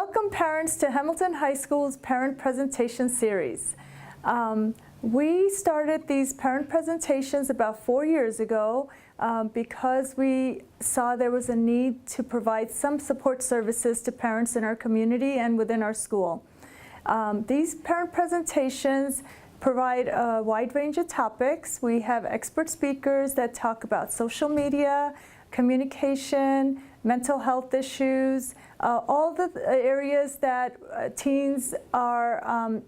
Welcome parents to Hamilton High School's Parent Presentation Series. We started these parent presentations about 4 years ago because we saw there was a need to provide some support services to parents in our community and within our school. These parent presentations provide a wide range of topics. We have expert speakers that talk about social media, communication, mental health issues, all the areas that teens are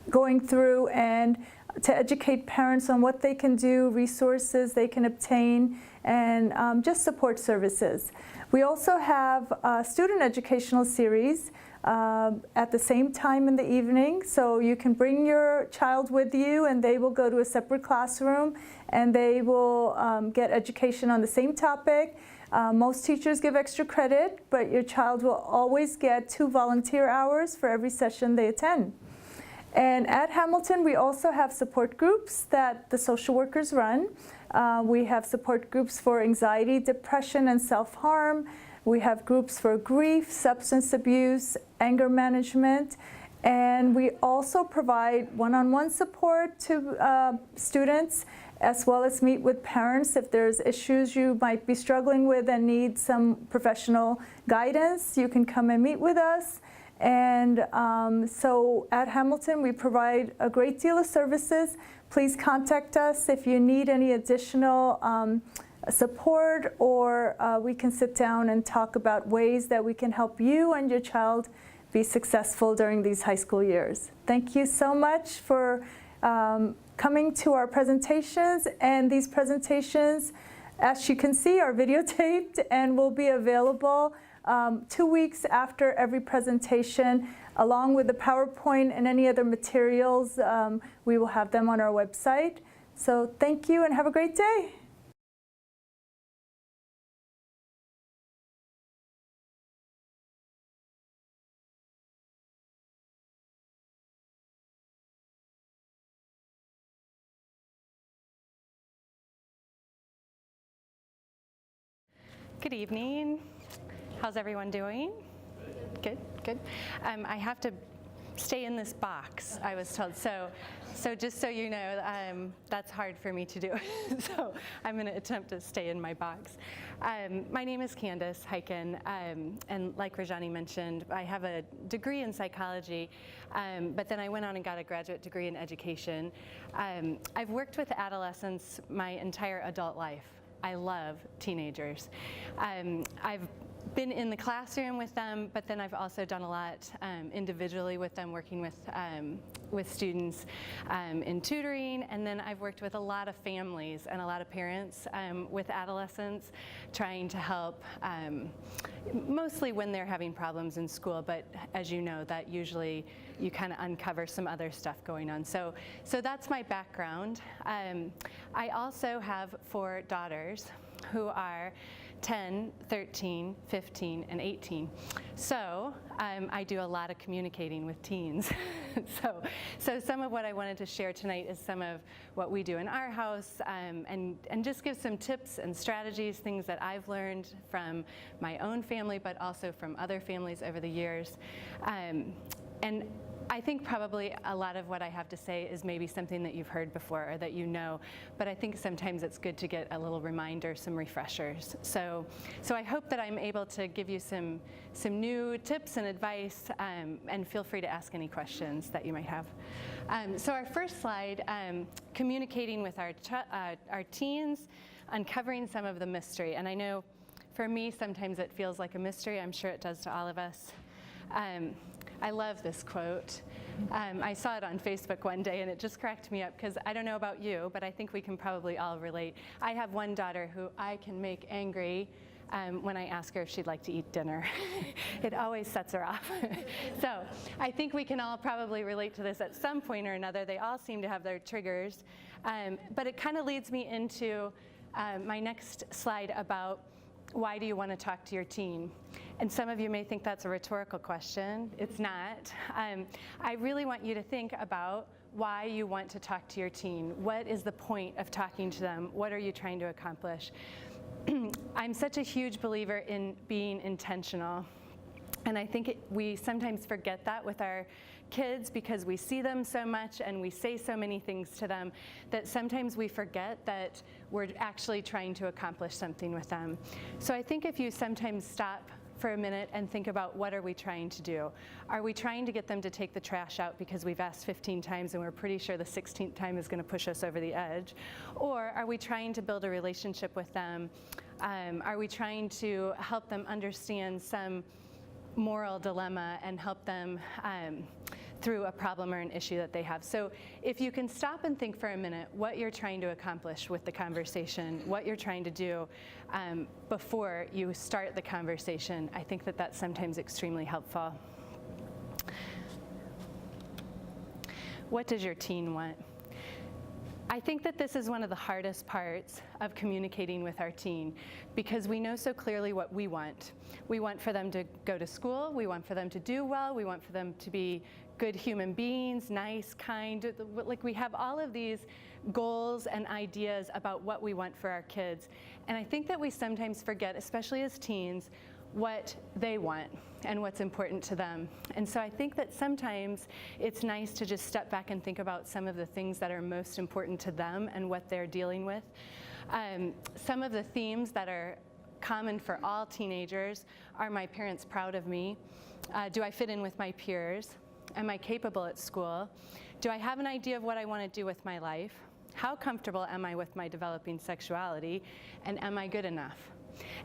going through, and to educate parents on what they can do, resources they can obtain, and just support services. We also have a student educational series at the same time in the evening, so you can bring your child with you and they will go to a separate classroom and they will get education on the same topic. Most teachers give extra credit, but your child will always get 2 volunteer hours for every session they attend. And at Hamilton, we also have support groups that the social workers run. We have support groups for anxiety, depression, and self-harm. We have groups for grief, substance abuse, anger management, and we also provide one-on-one support to students, as well as meet with parents if there's issues you might be struggling with and need some professional guidance. You can come and meet with us. And so at Hamilton, we provide a great deal of services. Please contact us if you need any additional support, or we can sit down and talk about ways that we can help you and your child be successful during these high school years. Thank you so much for coming to our presentations, and these presentations, as you can see, are videotaped and will be available 2 weeks after every presentation, along with the PowerPoint and any other materials. We will have them on our website. So thank you and have a great day. Good evening. How's everyone doing? Good, good. I have to stay in this box, I was told. So just so you know, that's hard for me to do. So I'm going to attempt to stay in my box. My name is Candice Hyken, and like Rajani mentioned, I have a degree in psychology, but then I went on and got a graduate degree in education. I've worked with adolescents my entire adult life. I love teenagers. I've been in the classroom with them, but then I've also done a lot individually with them, working with students in tutoring, and then I've worked with a lot of families and a lot of parents with adolescents, trying to help mostly when they're having problems in school, but as you know, that usually you kind of uncover some other stuff going on. So that's my background. I also have 4 daughters who are 10, 13, 15, and 18. So I do a lot of communicating with teens. so some of what I wanted to share tonight is some of what we do in our house, and just give some tips and strategies, things that I've learned from my own family, but also from other families over the years. And I think probably a lot of what I have to say is maybe something that you've heard before or that you know, but I think sometimes it's good to get a little reminder, some refreshers. So I hope that I'm able to give you some new tips and advice, and feel free to ask any questions that you might have. So our first slide, communicating with our teens, uncovering some of the mystery. And I know for me, sometimes it feels like a mystery. I'm sure it does to all of us. I love this quote. I saw it on Facebook one day and it just cracked me up, because I don't know about you, but I think we can probably all relate. I have one daughter who I can make angry when I ask her if she'd like to eat dinner. It always sets her off. So I think we can all probably relate to this at some point or another. They all seem to have their triggers. But it kind of leads me into my next slide about why do you want to talk to your teen? And some of you may think that's a rhetorical question. It's not. I really want you to think about why you want to talk to your teen. What is the point of talking to them? What are you trying to accomplish? I'm such a huge believer in being intentional. And I think we sometimes forget that with our kids because we see them so much and we say so many things to them that sometimes we forget that we're actually trying to accomplish something with them. So I think if you sometimes stop for a minute and think about what are we trying to do? Are we trying to get them to take the trash out because we've asked 15 times and we're pretty sure the 16th time is going to push us over the edge? Or are we trying to build a relationship with them? Are we trying to help them understand some moral dilemma and help them through a problem or an issue that they have? So if you can stop and think for a minute what you're trying to accomplish with the conversation, what you're trying to do before you start the conversation, I think that that's sometimes extremely helpful. What does your teen want? I think that this is one of the hardest parts of communicating with our teen because we know so clearly what we want. We want for them to go to school, we want for them to do well, we want for them to be good human beings, nice, kind. Like we have all of these goals and ideas about what we want for our kids. And I think that we sometimes forget, especially as teens, what they want and what's important to them. And so I think that sometimes it's nice to just step back and think about some of the things that are most important to them and what they're dealing with. Some of the themes that are common for all teenagers are: my parents proud of me? Do I fit in with my peers? Am I capable at school? Do I have an idea of what I want to do with my life? How comfortable am I with my developing sexuality? And am I good enough?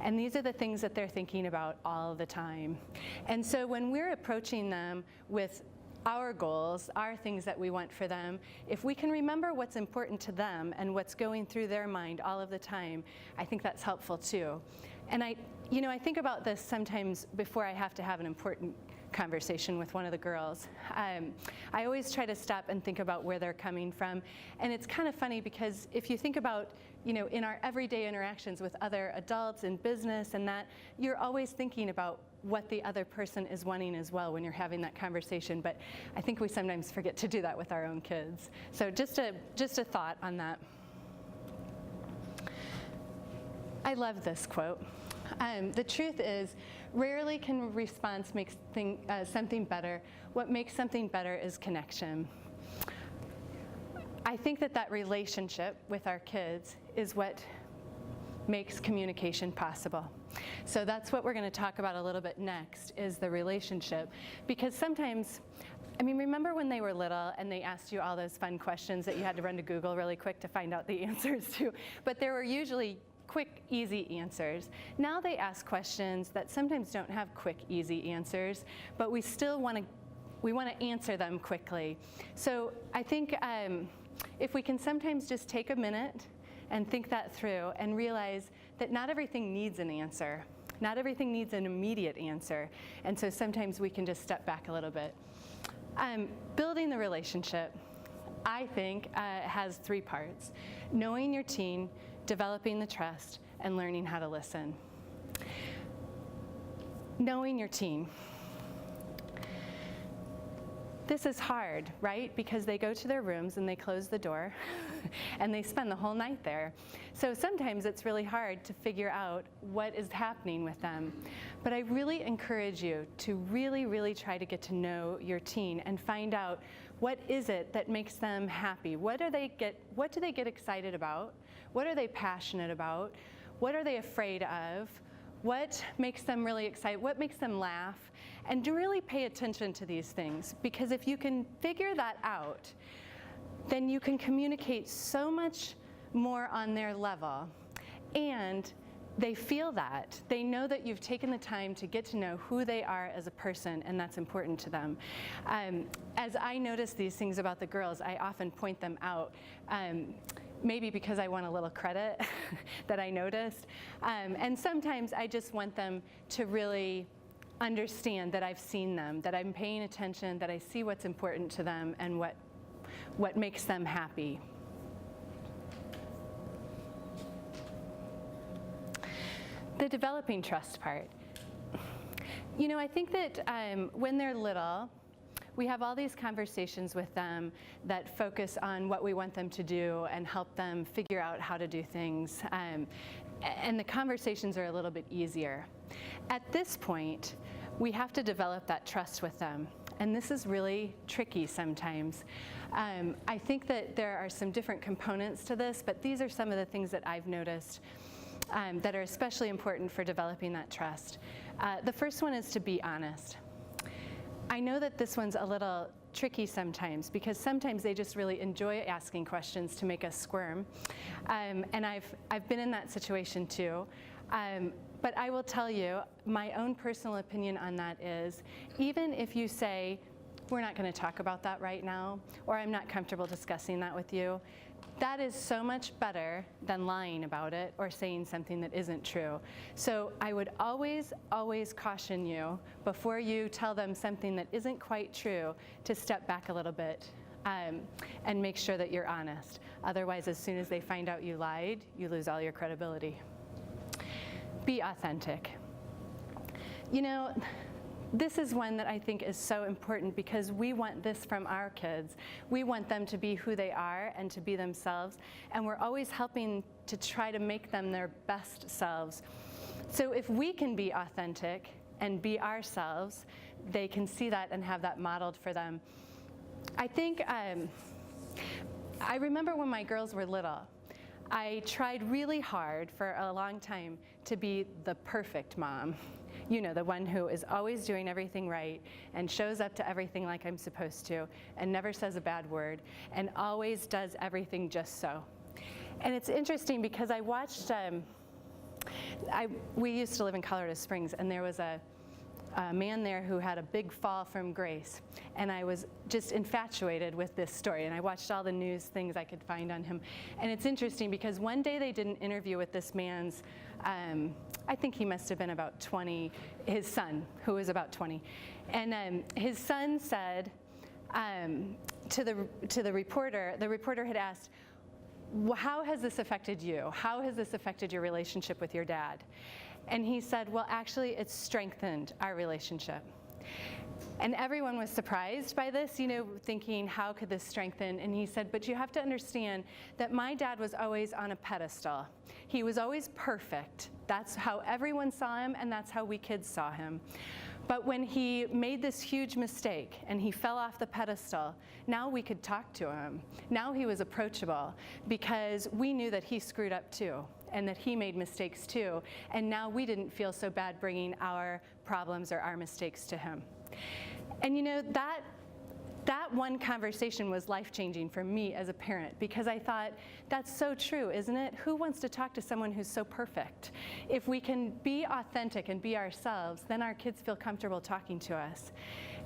And these are the things that they're thinking about all the time. And so when we're approaching them with our goals, our things that we want for them, if we can remember what's important to them and what's going through their mind all of the time, I think that's helpful too. And I think about this sometimes before I have to have an important conversation with one of the girls. I always try to stop and think about where they're coming from. And it's kind of funny because if you think about, in our everyday interactions with other adults in business and that, you're always thinking about what the other person is wanting as well when you're having that conversation. But I think we sometimes forget to do that with our own kids. So just a thought on that. I love this quote. The truth is, rarely can response make something better. What makes something better is connection. I think that relationship with our kids is what makes communication possible. So that's what we're going to talk about a little bit next, is the relationship. Because sometimes, remember when they were little and they asked you all those fun questions that you had to run to Google really quick to find out the answers to? But there were usually quick, easy answers. Now they ask questions that sometimes don't have quick, easy answers, but we still want to answer them quickly. So I think if we can sometimes just take a minute and think that through and realize that not everything needs an answer. Not everything needs an immediate answer. And so sometimes we can just step back a little bit. Building the relationship, I think, has 3 parts: knowing your teen, developing the trust, and learning how to listen. Knowing your teen. This is hard, right? Because they go to their rooms and they close the door and they spend the whole night there. So sometimes it's really hard to figure out what is happening with them. But I really encourage you to really, really try to get to know your teen and find out what is it that makes them happy. What do they get excited about? What are they passionate about? What are they afraid of? What makes them really excited? What makes them laugh? And to really pay attention to these things, because if you can figure that out, then you can communicate so much more on their level. And they feel that. They know that you've taken the time to get to know who they are as a person, and that's important to them. As I notice these things about the girls, I often point them out. Maybe because I want a little credit that I noticed. And sometimes I just want them to really understand that I've seen them, that I'm paying attention, that I see what's important to them and what makes them happy. The developing trust part. I think that when they're little, we have all these conversations with them that focus on what we want them to do and help them figure out how to do things. And the conversations are a little bit easier. At this point, we have to develop that trust with them. And this is really tricky sometimes. I think that there are some different components to this, but these are some of the things that I've noticed that are especially important for developing that trust. The first one is to be honest. I know that this one's a little tricky sometimes because sometimes they just really enjoy asking questions to make us squirm. And I've been in that situation too. But I will tell you, my own personal opinion on that is, even if you say, we're not going to talk about that right now, or I'm not comfortable discussing that with you, that is so much better than lying about it or saying something that isn't true. So I would always, always caution you before you tell them something that isn't quite true to step back a little bit and make sure that you're honest. Otherwise, as soon as they find out you lied, you lose all your credibility. Be authentic. You know, this is one that I think is so important because we want this from our kids. We want them to be who they are and to be themselves, and we're always helping to try to make them their best selves. So if we can be authentic and be ourselves, they can see that and have that modeled for them. I think, I remember when my girls were little, I tried really hard for a long time to be the perfect mom. You know, the one who is always doing everything right and shows up to everything like I'm supposed to and never says a bad word and always does everything just so. And it's interesting because I watched, we used to live in Colorado Springs, and there was a man there who had a big fall from grace. And I was just infatuated with this story. And I watched all the news things I could find on him. And it's interesting because one day they did an interview with this man's, I think he must have been about 20, his son, who was about 20. And his son said to the reporter had asked, how has this affected you? How has this affected your relationship with your dad? And he said, well, actually, it's strengthened our relationship. And everyone was surprised by this, you know, thinking, how could this strengthen? And he said, but you have to understand that my dad was always on a pedestal. He was always perfect. That's how everyone saw him, and that's how we kids saw him. But when he made this huge mistake and he fell off the pedestal, now we could talk to him. Now he was approachable because we knew that he screwed up too and that he made mistakes too. And now we didn't feel so bad bringing our problems or our mistakes to him. And you know, that one conversation was life-changing for me as a parent because I thought, that's so true, isn't it? Who wants to talk to someone who's so perfect? If we can be authentic and be ourselves, then our kids feel comfortable talking to us.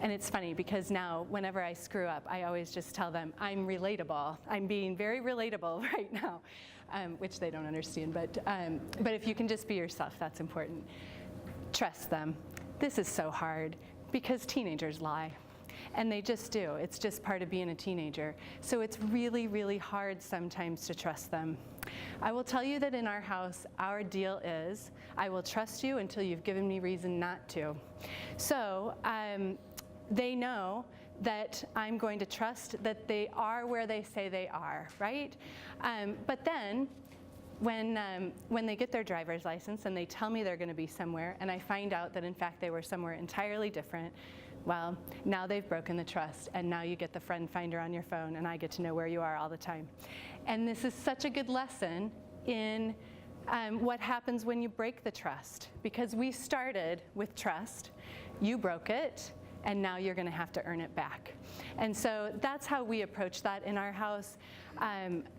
And it's funny because now, whenever I screw up, I always just tell them, I'm relatable. I'm being very relatable right now, which they don't understand. But if you can just be yourself, that's important. Trust them. This is so hard because teenagers lie. And they just do. It's just part of being a teenager. So it's really, really hard sometimes to trust them. I will tell you that in our house, our deal is, I will trust you until you've given me reason not to. So they know that I'm going to trust that they are where they say they are, right? But then, when they get their driver's license and they tell me they're going to be somewhere, and I find out that in fact they were somewhere entirely different, well, now they've broken the trust, and now you get the friend finder on your phone, and I get to know where you are all the time. And this is such a good lesson in what happens when you break the trust, because we started with trust, you broke it, and now you're going to have to earn it back. And so that's how we approach that in our house.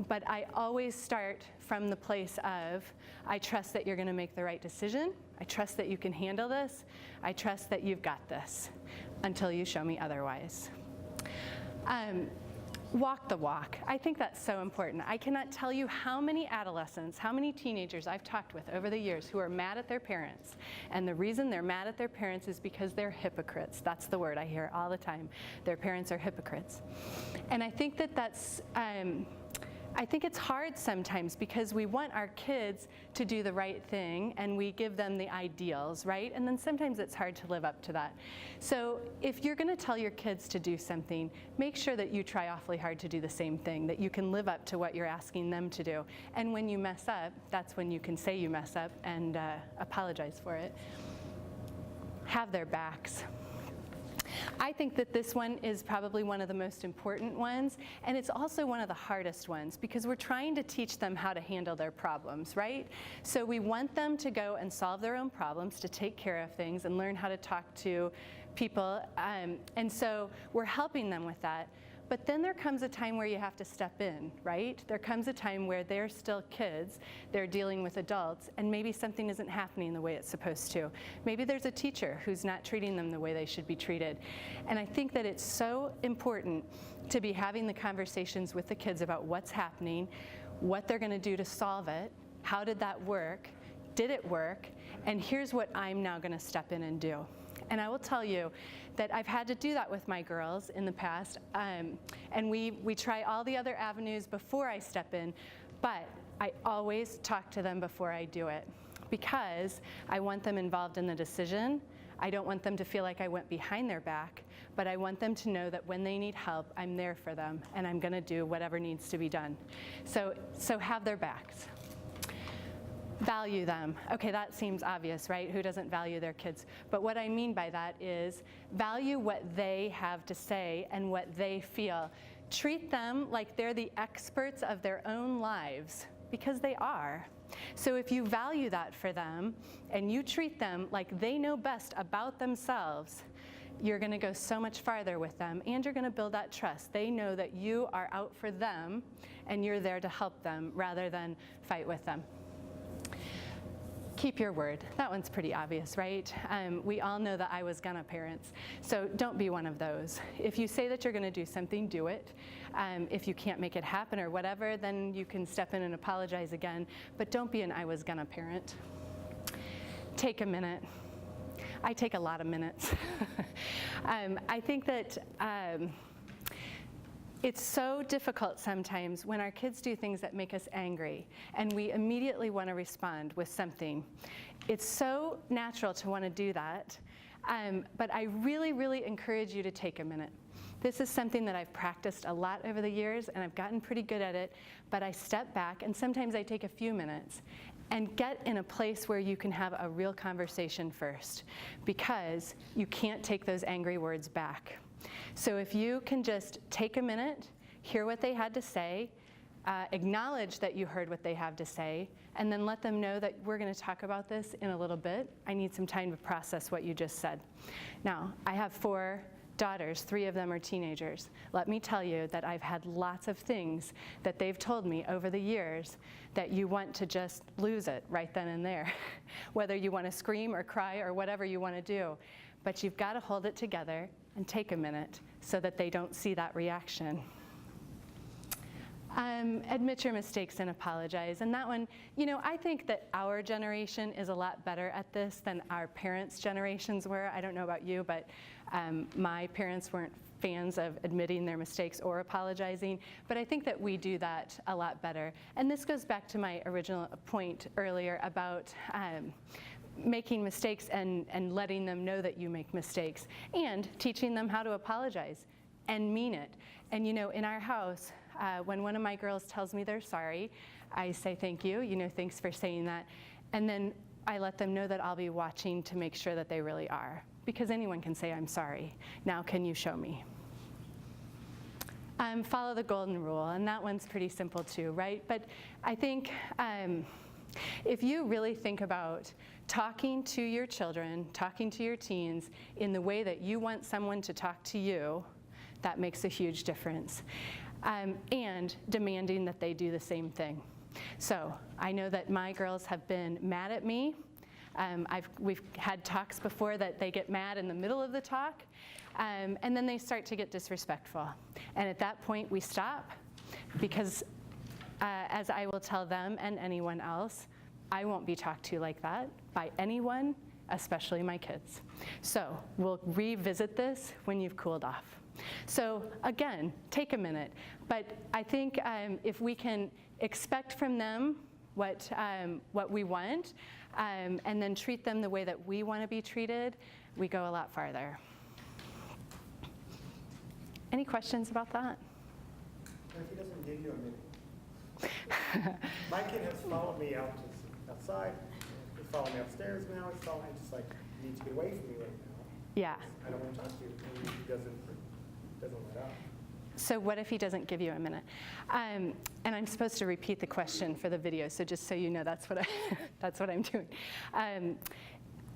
But I always start from the place of, I trust that you're going to make the right decision. I trust that you can handle this. I trust that you've got this until you show me otherwise. Walk the walk. I think that's so important. I cannot tell you how many adolescents, how many teenagers I've talked with over the years who are mad at their parents. And the reason they're mad at their parents is because they're hypocrites. That's the word I hear all the time. Their parents are hypocrites. And I think that that's, I think it's hard sometimes because we want our kids to do the right thing and we give them the ideals, right? And then sometimes it's hard to live up to that. So if you're going to tell your kids to do something, make sure that you try awfully hard to do the same thing, that you can live up to what you're asking them to do. And when you mess up, that's when you can say you mess up and apologize for it. have their backs. I think that this one is probably one of the most important ones, and it's also one of the hardest ones because we're trying to teach them how to handle their problems, right? So we want them to go and solve their own problems, to take care of things and learn how to talk to people, and so we're helping them with that. But then there comes a time where you have to step in, right? There comes a time where they're still kids, they're dealing with adults, and maybe something isn't happening the way it's supposed to. Maybe there's a teacher who's not treating them the way they should be treated. And I think that it's so important to be having the conversations with the kids about what's happening, what they're going to do to solve it, how did that work, did it work, and here's what I'm now going to step in and do. And I will tell you that I've had to do that with my girls in the past, and we try all the other avenues before I step in, but I always talk to them before I do it because I want them involved in the decision. I don't want them to feel like I went behind their back, but I want them to know that when they need help, I'm there for them, and I'm going to do whatever needs to be done. So have their backs. Value them. Okay, that seems obvious, right? Who doesn't value their kids? But what I mean by that is value what they have to say and what they feel. Treat them like they're the experts of their own lives, because they are. So if you value that for them and you treat them like they know best about themselves, you're going to go so much farther with them, and you're going to build that trust. They know that you are out for them and you're there to help them rather than fight with them. Keep your word. That one's pretty obvious, right? We all know the I was gonna parents, so don't be one of those. If you say that you're gonna do something, do it. If you can't make it happen or whatever, then you can step in and apologize again, but don't be an I was gonna parent. Take a minute. I take a lot of minutes. I think that it's so difficult sometimes when our kids do things that make us angry and we immediately want to respond with something. It's so natural to want to do that, but I really, really encourage you to take a minute. This is something that I've practiced a lot over the years and I've gotten pretty good at it, but I step back and sometimes I take a few minutes and get in a place where you can have a real conversation first, because you can't take those angry words back. So if you can just take a minute, hear what they had to say, acknowledge that you heard what they have to say, and then let them know that we're going to talk about this in a little bit. I need some time to process what you just said. Now, I have 4 daughters, 3 of them are teenagers. Let me tell you that I've had lots of things that they've told me over the years that you want to just lose it right then and there, whether you want to scream or cry or whatever you want to do. But you've got to hold it together and take a minute so that they don't see that reaction. Admit your mistakes and apologize. And that one, you know, I think that our generation is a lot better at this than our parents' generations were. I don't know about you, but my parents weren't fans of admitting their mistakes or apologizing, but I think that we do that a lot better. And this goes back to my original point earlier about making mistakes and letting them know that you make mistakes, and teaching them how to apologize and mean it. And you know, in our house, when one of my girls tells me they're sorry, I say thank you, you know, thanks for saying that. And then I let them know that I'll be watching to make sure that they really are, because anyone can say I'm sorry. Now can you show me? Follow the golden rule, and that one's pretty simple too, right? But I think if you really think about talking to your children, talking to your teens in the way that you want someone to talk to you, that makes a huge difference. And demanding that they do the same thing. So I know that my girls have been mad at me. We've had talks before that they get mad in the middle of the talk, and then they start to get disrespectful. And at that point we stop, because as I will tell them and anyone else, I won't be talked to like that by anyone, especially my kids. So we'll revisit this when you've cooled off. So again, take a minute. But I think if we can expect from them what we want, and then treat them the way that we want to be treated, we go a lot farther. Any questions about that? If he doesn't give you a minute. My kid has followed me outside. He followed me upstairs now. He's following me just like, you need to get away from me right now. Yeah. I don't want to talk to you. And he doesn't let up. So what if he doesn't give you a minute? And I'm supposed to repeat the question for the video, so just so you know, that's what I'm doing.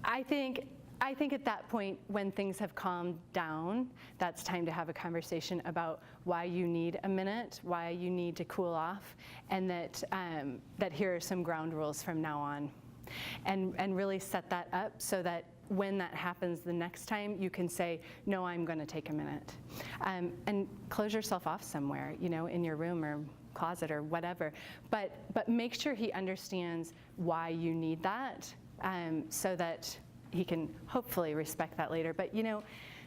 I think at that point, when things have calmed down, that's time to have a conversation about why you need a minute, why you need to cool off, and that here are some ground rules from now on. And really set that up so that when that happens the next time, you can say, no, I'm going to take a minute. And close yourself off somewhere, in your room or closet or whatever. But make sure he understands why you need that, so that he can hopefully respect that later. But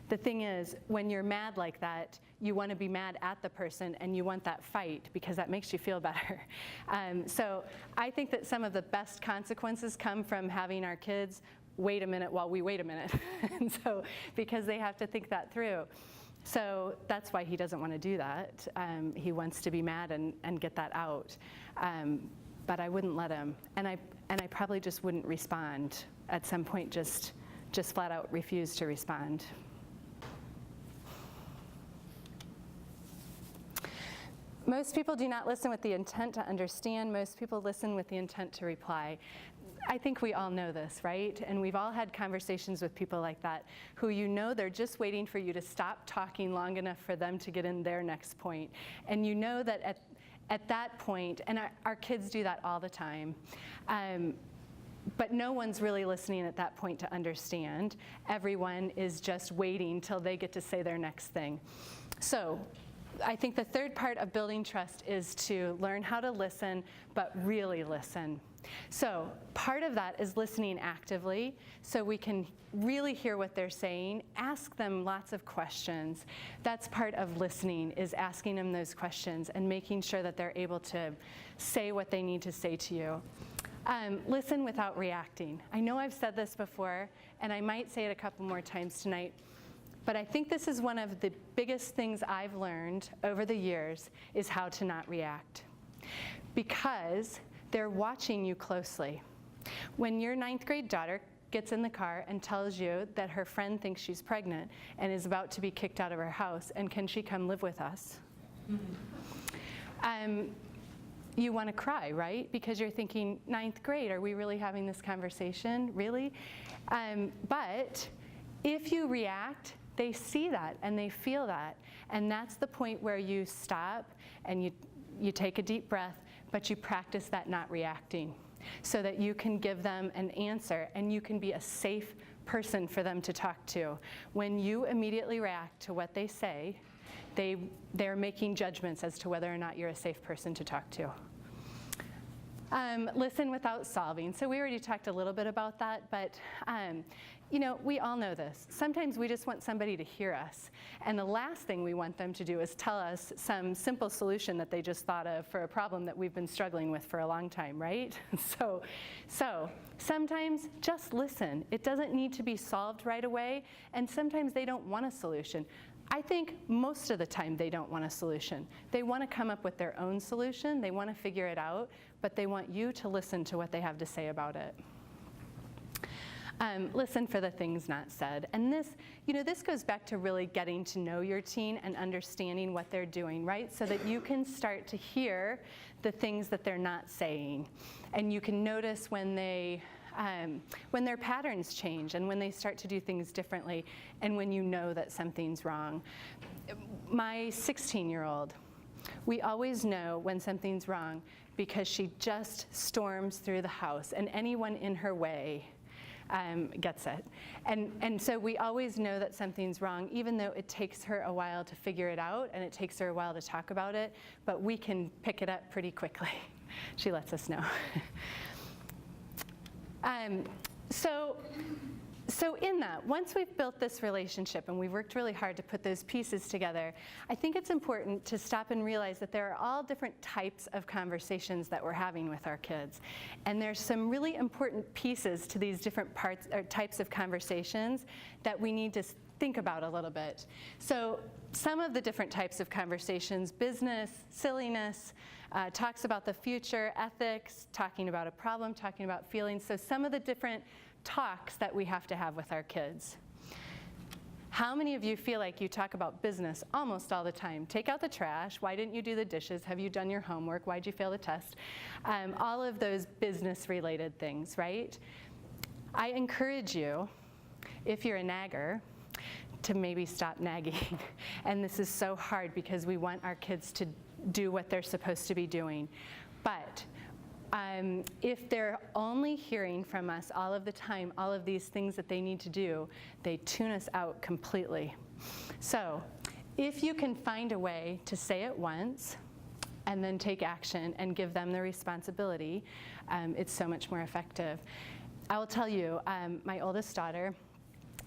the thing is, when you're mad like that, you want to be mad at the person and you want that fight because that makes you feel better. So I think that some of the best consequences come from having our kids wait a minute while we wait a minute. And so, because they have to think that through. So that's why he doesn't want to do that. He wants to be mad and get that out. But I wouldn't let him. And I probably just wouldn't respond. At some point, just flat out refuse to respond. Most people do not listen with the intent to understand. Most people listen with the intent to reply. I think we all know this, right? And we've all had conversations with people like that who they're just waiting for you to stop talking long enough for them to get in their next point. And you know that at that point, and our kids do that all the time, but no one's really listening at that point to understand. Everyone is just waiting till they get to say their next thing. So I think the third part of building trust is to learn how to listen, but really listen. So part of that is listening actively, so we can really hear what they're saying, ask them lots of questions. That's part of listening, is asking them those questions and making sure that they're able to say what they need to say to you. Listen without reacting. I know I've said this before, and I might say it a couple more times tonight, but I think this is one of the biggest things I've learned over the years, is how to not react. Because they're watching you closely. When your 9th grade daughter gets in the car and tells you that her friend thinks she's pregnant and is about to be kicked out of her house, and can she come live with us? You want to cry, right? Because you're thinking, 9th grade, are we really having this conversation? Really? But if you react, they see that and they feel that. And that's the point where you stop and you take a deep breath, but you practice that not reacting so that you can give them an answer and you can be a safe person for them to talk to. When you immediately react to what they say, they're making judgments as to whether or not you're a safe person to talk to. Listen without solving. So we already talked a little bit about that, but we all know this. Sometimes we just want somebody to hear us, and the last thing we want them to do is tell us some simple solution that they just thought of for a problem that we've been struggling with for a long time, right? So sometimes just listen. It doesn't need to be solved right away, and sometimes they don't want a solution. I think most of the time they don't want a solution. They want to come up with their own solution. They want to figure it out, but they want you to listen to what they have to say about it. Listen for the things not said. And this goes back to really getting to know your teen and understanding what they're doing, right? So that you can start to hear the things that they're not saying. And you can notice when their patterns change and when they start to do things differently and when you know that something's wrong. My 16-year-old, we always know when something's wrong because she just storms through the house and anyone in her way gets it. And so we always know that something's wrong, even though it takes her a while to figure it out and it takes her a while to talk about it, but we can pick it up pretty quickly. She lets us know. So in that, once we've built this relationship and we've worked really hard to put those pieces together, I think it's important to stop and realize that there are all different types of conversations that we're having with our kids. And there's some really important pieces to these different parts or types of conversations that we need to think about a little bit. So some of the different types of conversations: business, silliness, talks about the future, ethics, talking about a problem, talking about feelings. So some of the different talks that we have to have with our kids. How many of you feel like you talk about business almost all the time? Take out the trash. Why didn't you do the dishes? Have you done your homework? Why'd you fail the test? All of those business-related things, right? I encourage you, if you're a nagger, to maybe stop nagging. And this is so hard because we want our kids to do what they're supposed to be doing. But if they're only hearing from us all of the time, all of these things that they need to do, they tune us out completely. So if you can find a way to say it once and then take action and give them the responsibility, it's so much more effective. I will tell you, my oldest daughter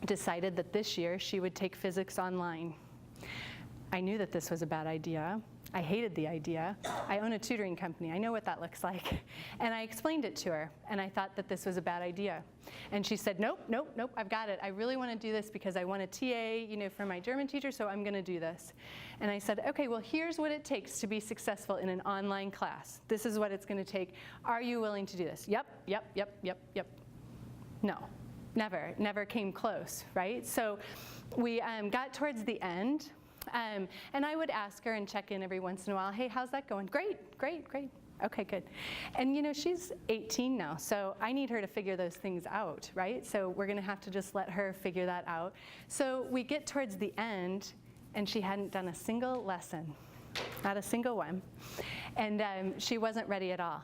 decided that this year she would take physics online. I knew that this was a bad idea. I hated the idea. I own a tutoring company. I know what that looks like. And I explained it to her, and I thought that this was a bad idea. And she said, nope, nope, nope, I've got it. I really want to do this because I want a TA, for my German teacher, so I'm going to do this. And I said, okay, well, here's what it takes to be successful in an online class. This is what it's going to take. Are you willing to do this? Yep, yep, yep, yep, yep. No, never came close, right? So we got towards the end. And I would ask her and check in every once in a while, hey, how's that going? Great, great, great. Okay, good. And she's 18 now, so I need her to figure those things out, right? So we're gonna have to just let her figure that out. So we get towards the end, and she hadn't done a single lesson, not a single one. And she wasn't ready at all.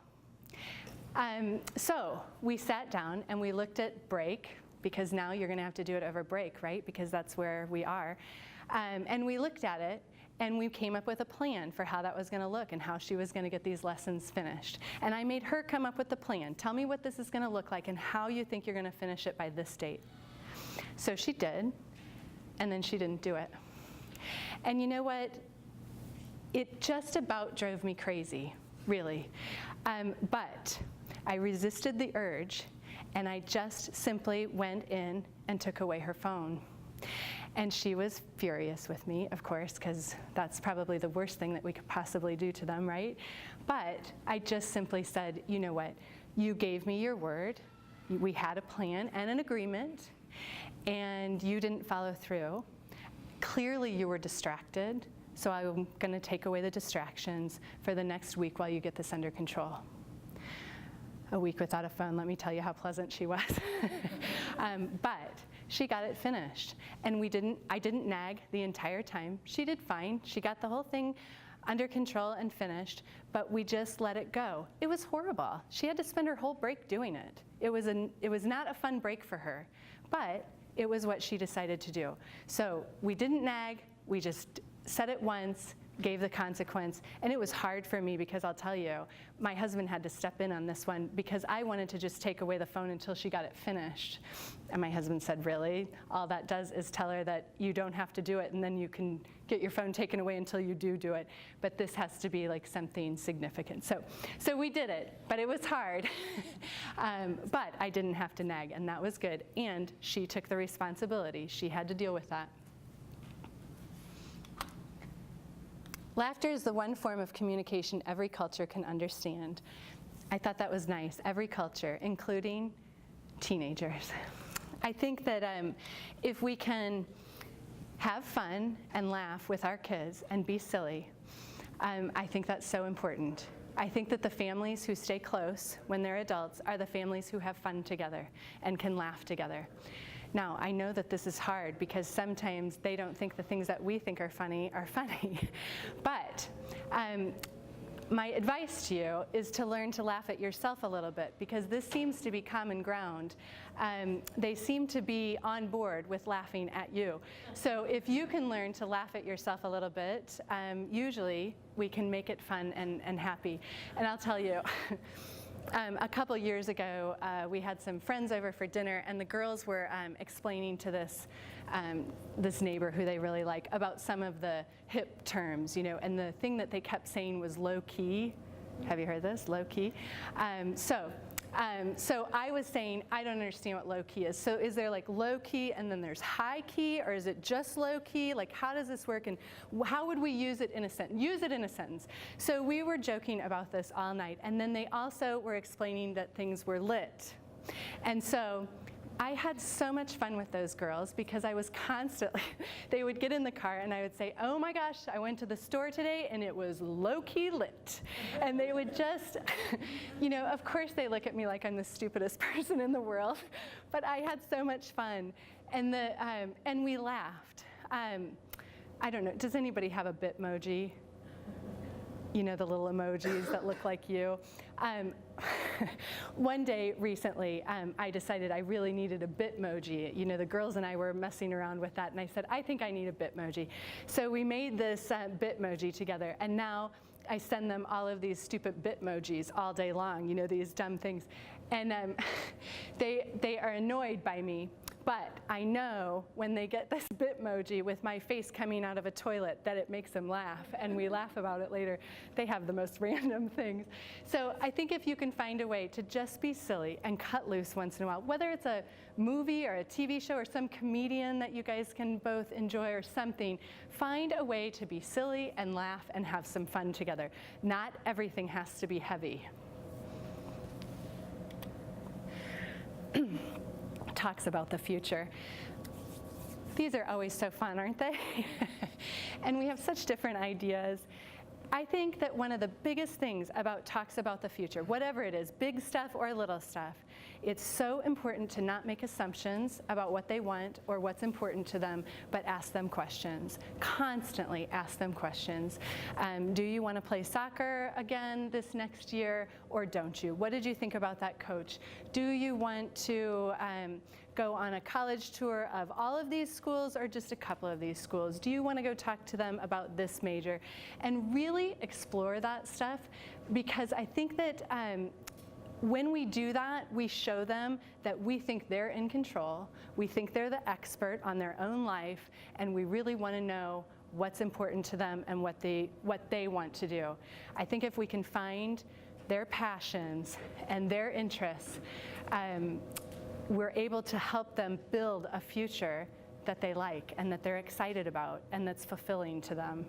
So we sat down and we looked at break, because now you're gonna have to do it over break, right? Because that's where we are. And we looked at it, and we came up with a plan for how that was going to look and how she was going to get these lessons finished. And I made her come up with the plan. Tell me what this is going to look like and how you think you're going to finish it by this date. So she did, and then she didn't do it. And you know what? It just about drove me crazy, really. But I resisted the urge, and I just simply went in and took away her phone. And she was furious with me, of course, because that's probably the worst thing that we could possibly do to them, right? But I just simply said, you know what? You gave me your word. We had a plan and an agreement, and you didn't follow through. Clearly, you were distracted, so I'm going to take away the distractions for the next week while you get this under control. A week without a phone, let me tell you how pleasant she was. But she got it finished. And I didn't nag the entire time. She did fine. She got the whole thing under control and finished, but we just let it go. It was horrible. She had to spend her whole break doing it. It was not a fun break for her, but it was what she decided to do. So we didn't nag, we just said it once, gave the consequence, and it was hard for me because I'll tell you, my husband had to step in on this one because I wanted to just take away the phone until she got it finished. And my husband said, really? All that does is tell her that you don't have to do it and then you can get your phone taken away until you do it. But this has to be like something significant. So we did it, but it was hard. But I didn't have to nag, and that was good. And she took the responsibility. She had to deal with that. Laughter is the one form of communication every culture can understand. I thought that was nice. Every culture, including teenagers. I think that if we can have fun and laugh with our kids and be silly, I think that's so important. I think that the families who stay close when they're adults are the families who have fun together and can laugh together. Now, I know that this is hard because sometimes they don't think the things that we think are funny are funny. But my advice to you is to learn to laugh at yourself a little bit, because this seems to be common ground. They seem to be on board with laughing at you. So if you can learn to laugh at yourself a little bit, usually we can make it fun and happy. And I'll tell you, a couple years ago, we had some friends over for dinner, and the girls were explaining to this neighbor who they really like about some of the hip terms, and the thing that they kept saying was low key. Have you heard this? Low key. So I was saying, I don't understand what low key is. So is there like low key and then there's high key, or is it just low key? Like, how does this work, and how would we use it in a sentence? Use it in a sentence. So we were joking about this all night, and then they also were explaining that things were lit. And so I had so much fun with those girls because I was constantly, they would get in the car and I would say, oh my gosh, I went to the store today and it was low-key lit. And they would just, you know, of course they look at me like I'm the stupidest person in the world, but I had so much fun. And we laughed. I don't know, does anybody have a Bitmoji? You know, the little emojis that look like you. One day recently, I decided I really needed a Bitmoji. You know, the girls and I were messing around with that, and I said, I think I need a Bitmoji. So we made this Bitmoji together, and now I send them all of these stupid Bitmojis all day long, you know, these dumb things. And they are annoyed by me. But I know when they get this Bitmoji with my face coming out of a toilet that it makes them laugh, and we laugh about it later. They have the most random things. So I think if you can find a way to just be silly and cut loose once in a while, whether it's a movie or a TV show or some comedian that you guys can both enjoy or something, find a way to be silly and laugh and have some fun together. Not everything has to be heavy. Talks about the future. These are always so fun, aren't they? And we have such different ideas. I think that one of the biggest things about talks about the future, whatever it is, big stuff or little stuff, it's so important to not make assumptions about what they want or what's important to them, but ask them questions. Constantly ask them questions. Do you want to play soccer again this next year, or don't you? What did you think about that coach? Do you want to go on a college tour of all of these schools or just a couple of these schools? Do you want to go talk to them about this major? And really explore that stuff, because I think that when we do that, we show them that we think they're in control, we think they're the expert on their own life, and we really want to know what's important to them and what they want to do. I think if we can find their passions and their interests, we're able to help them build a future that they like and that they're excited about and that's fulfilling to them.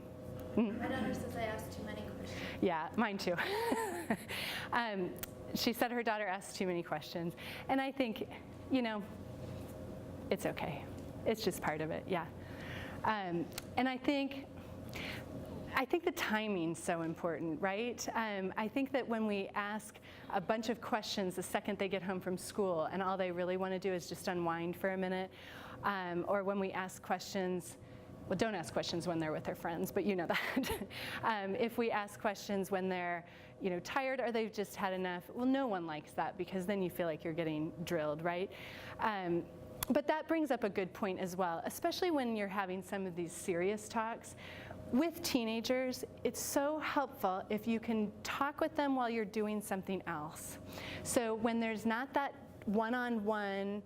My daughter says I ask too many questions. Yeah, mine too. She said her daughter asks too many questions. And I think, you know, it's okay. It's just part of it, yeah. And I think the timing's so important, right? I think that when we ask a bunch of questions the second they get home from school and all they really want to do is just unwind for a minute, or when we ask questions, well, don't ask questions when they're with their friends, but you know that. If we ask questions when they're, you know, tired or they've just had enough, well, no one likes that, because then you feel like you're getting drilled, right? But that brings up a good point as well, especially when you're having some of these serious talks. With teenagers, it's so helpful if you can talk with them while you're doing something else. So when there's not that one-on-one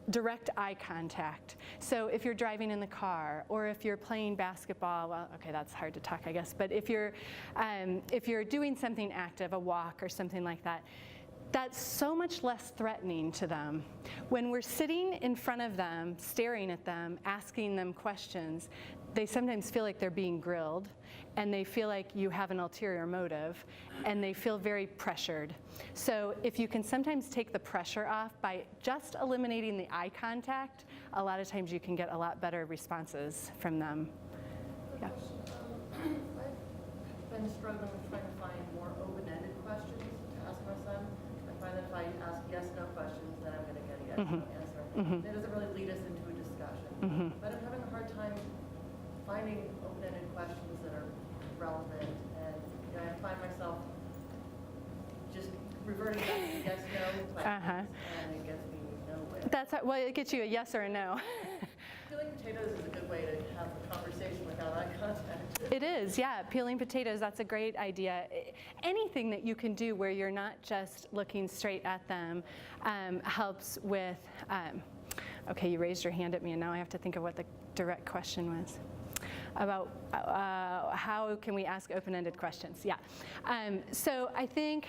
direct eye contact. So if you're driving in the car, or if you're playing basketball, well, okay, that's hard to talk, I guess, but if you're doing something active, a walk or something like that, that's so much less threatening to them. When we're sitting in front of them, staring at them, asking them questions, they sometimes feel like they're being grilled, and they feel like you have an ulterior motive, and they feel very pressured. So if you can sometimes take the pressure off by just eliminating the eye contact, a lot of times you can get a lot better responses from them. Yeah. I've been struggling with trying to find more open-ended questions to ask my son. I find that if I ask yes/no questions, then I'm going to get a yes/no answer. It doesn't really lead us into a discussion. But I'm having a hard time finding open-ended questions that are relevant, and you know, I find myself just reverting back to yes/no questions, and it gets me nowhere. That's how, well, it gets you a yes or a no. Peeling potatoes is a good way to have a conversation without eye contact. It is, yeah. Peeling potatoes, that's a great idea. Anything that you can do where you're not just looking straight at them helps with, okay, you raised your hand at me, and now I have to think of what the direct question was. About how can we ask open-ended questions, yeah. So I think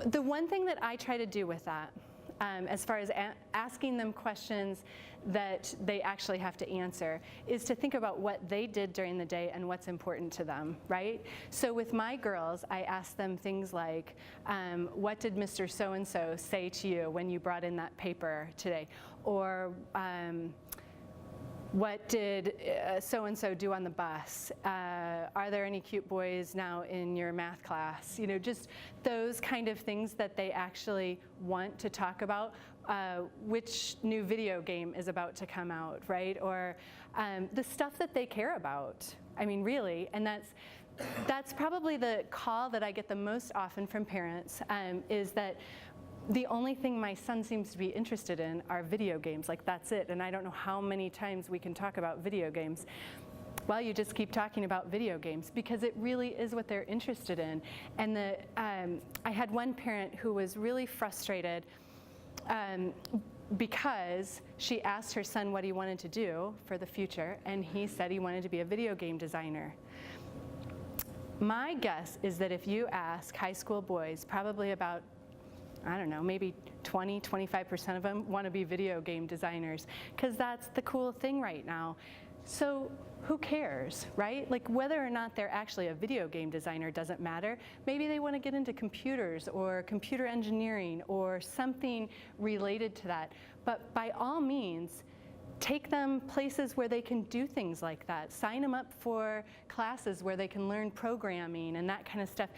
the one thing that I try to do with that, as far as asking them questions that they actually have to answer, is to think about what they did during the day and what's important to them, right? So with my girls, I ask them things like, what did Mr. So-and-so say to you when you brought in that paper today? Or what did so-and-so do on the bus? Are there any cute boys now in your math class? You know, just those kind of things that they actually want to talk about. Which new video game is about to come out, right? Or the stuff that they care about. I mean, really, and that's probably the call that I get the most often from parents, is that the only thing my son seems to be interested in are video games. Like, that's it. And I don't know how many times we can talk about video games. Well, you just keep talking about video games because it really is what they're interested in. And I had one parent who was really frustrated because she asked her son what he wanted to do for the future, and he said he wanted to be a video game designer. My guess is that if you ask high school boys, probably about, I don't know, maybe 20, 25% of them want to be video game designers, because that's the cool thing right now. So who cares, right? Like, whether or not they're actually a video game designer doesn't matter. Maybe they want to get into computers or computer engineering or something related to that. But by all means, take them places where they can do things like that. Sign them up for classes where they can learn programming and that kind of stuff.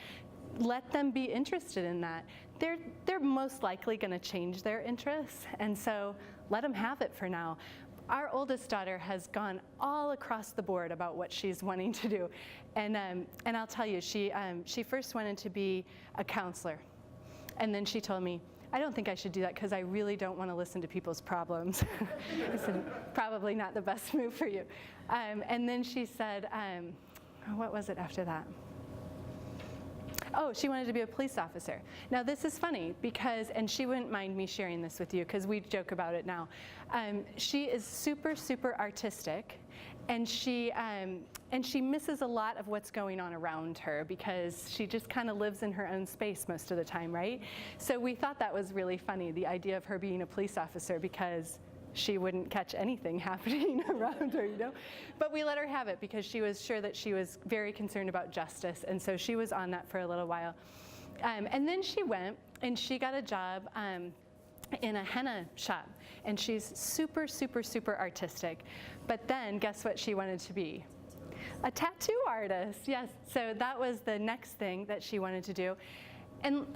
Let them be interested in that. They're most likely going to change their interests, and so let them have it for now. Our oldest daughter has gone all across the board about what she's wanting to do, and I'll tell you, she first wanted to be a counselor, and then she told me, I don't think I should do that because I really don't want to listen to people's problems. I said, probably not the best move for you. And then she said, what was it after that? Oh, she wanted to be a police officer. Now this is funny because, and she wouldn't mind me sharing this with you because we joke about it now. She is super, super artistic, and she misses a lot of what's going on around her because she just kind of lives in her own space most of the time, right? So we thought that was really funny, the idea of her being a police officer, because she wouldn't catch anything happening around her, you know? But we let her have it because she was sure that she was very concerned about justice, and so she was on that for a little while. And then she went and she got a job in a henna shop, and she's super, super, super artistic. But then guess what she wanted to be? A tattoo artist, yes. So that was the next thing that she wanted to do. And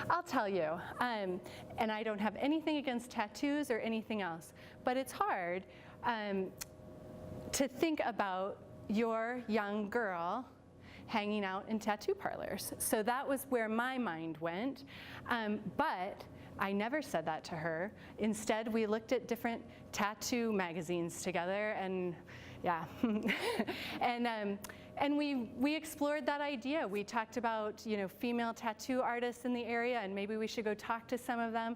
I'll tell you, and I don't have anything against tattoos or anything else, but it's hard to think about your young girl hanging out in tattoo parlors. So that was where my mind went, but I never said that to her. Instead, we looked at different tattoo magazines together, and yeah, and we explored that idea. We talked about, you know, female tattoo artists in the area, and maybe we should go talk to some of them.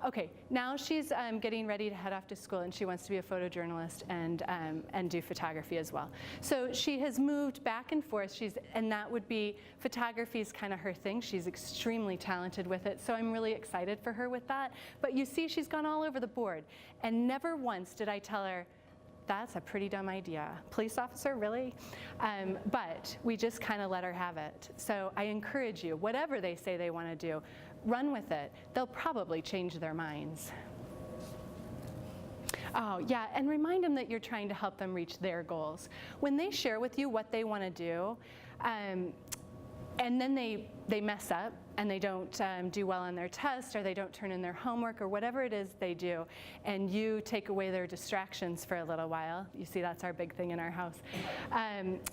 Okay, now she's getting ready to head off to school, and she wants to be a photojournalist and do photography as well. So she has moved back and forth. And that would be, photography is kind of her thing. She's extremely talented with it, so I'm really excited for her with that. But you see, she's gone all over the board, and never once did I tell her, that's a pretty dumb idea. Police officer, really? But we just kind of let her have it. So I encourage you, whatever they say they want to do, run with it. They'll probably change their minds. Oh, yeah, and remind them that you're trying to help them reach their goals. When they share with you what they want to do, and then they mess up and they don't do well on their test, or they don't turn in their homework, or whatever it is they do, and you take away their distractions for a little while, you see that's our big thing in our house,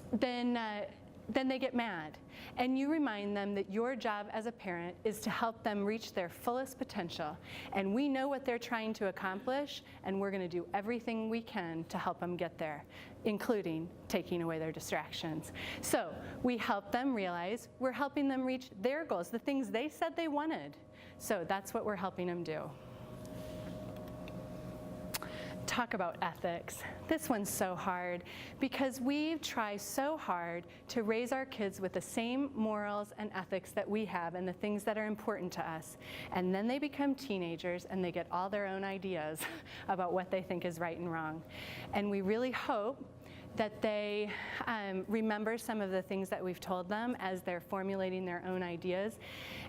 then they get mad. And you remind them that your job as a parent is to help them reach their fullest potential. And we know what they're trying to accomplish, and we're going to do everything we can to help them get there, including taking away their distractions. So we help them realize we're helping them reach their goals, the things they said they wanted. So that's what we're helping them do. talk about ethics. This one's so hard because we try so hard to raise our kids with the same morals and ethics that we have and the things that are important to us. And then they become teenagers and they get all their own ideas about what they think is right and wrong. And we really hope that they remember some of the things that we've told them as they're formulating their own ideas.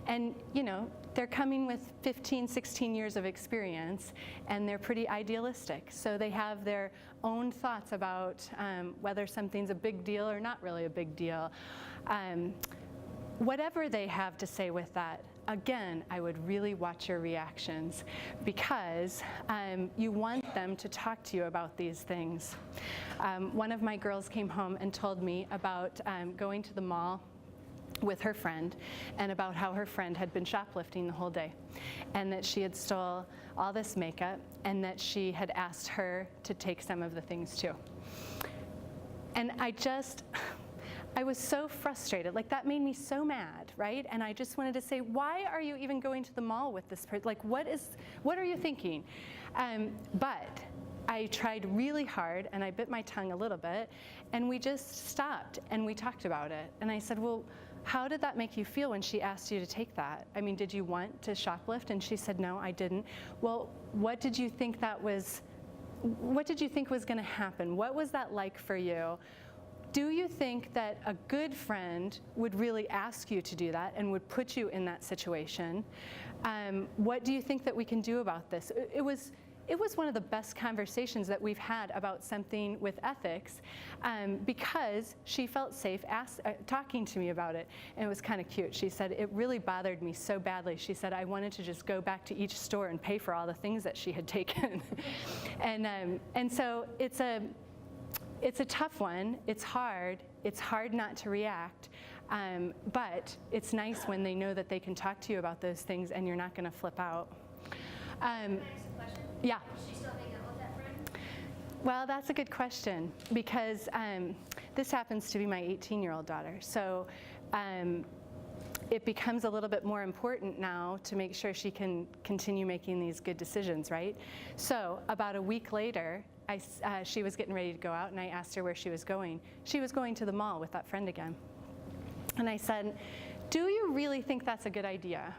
And, you know, they're coming with 15, 16 years of experience, and they're pretty idealistic. So they have their own thoughts about whether something's a big deal or not really a big deal. Whatever they have to say with that, again, I would really watch your reactions because you want them to talk to you about these things. One of my girls came home and told me about going to the mall with her friend and about how her friend had been shoplifting the whole day and that she had stole all this makeup and that she had asked her to take some of the things too. And I was so frustrated. Like, that made me so mad, right? And I just wanted to say, why are you even going to the mall with this person? Like, what are you thinking? But I tried really hard, and I bit my tongue a little bit, and we just stopped, and we talked about it. And I said, well, how did that make you feel when she asked you to take that? I mean, did you want to shoplift? And she said, no, I didn't. Well, what did you think was going to happen? What was that like for you? Do you think that a good friend would really ask you to do that and would put you in that situation? What do you think that we can do about this? It was one of the best conversations that we've had about something with ethics because she felt safe talking to me about it. And it was kind of cute. She said, it really bothered me so badly. She said, I wanted to just go back to each store and pay for all the things that she had taken. And so it's a tough one. It's hard. It's hard not to react. But it's nice when they know that they can talk to you about those things and you're not going to flip out. Can I ask a question? Yeah. Does she still hang out with that friend? Well, that's a good question because this happens to be my 18-year-old daughter. So it becomes a little bit more important now to make sure she can continue making these good decisions, right? So about a week later, she was getting ready to go out, and I asked her where she was going. She was going to the mall with that friend again. And I said, do you really think that's a good idea?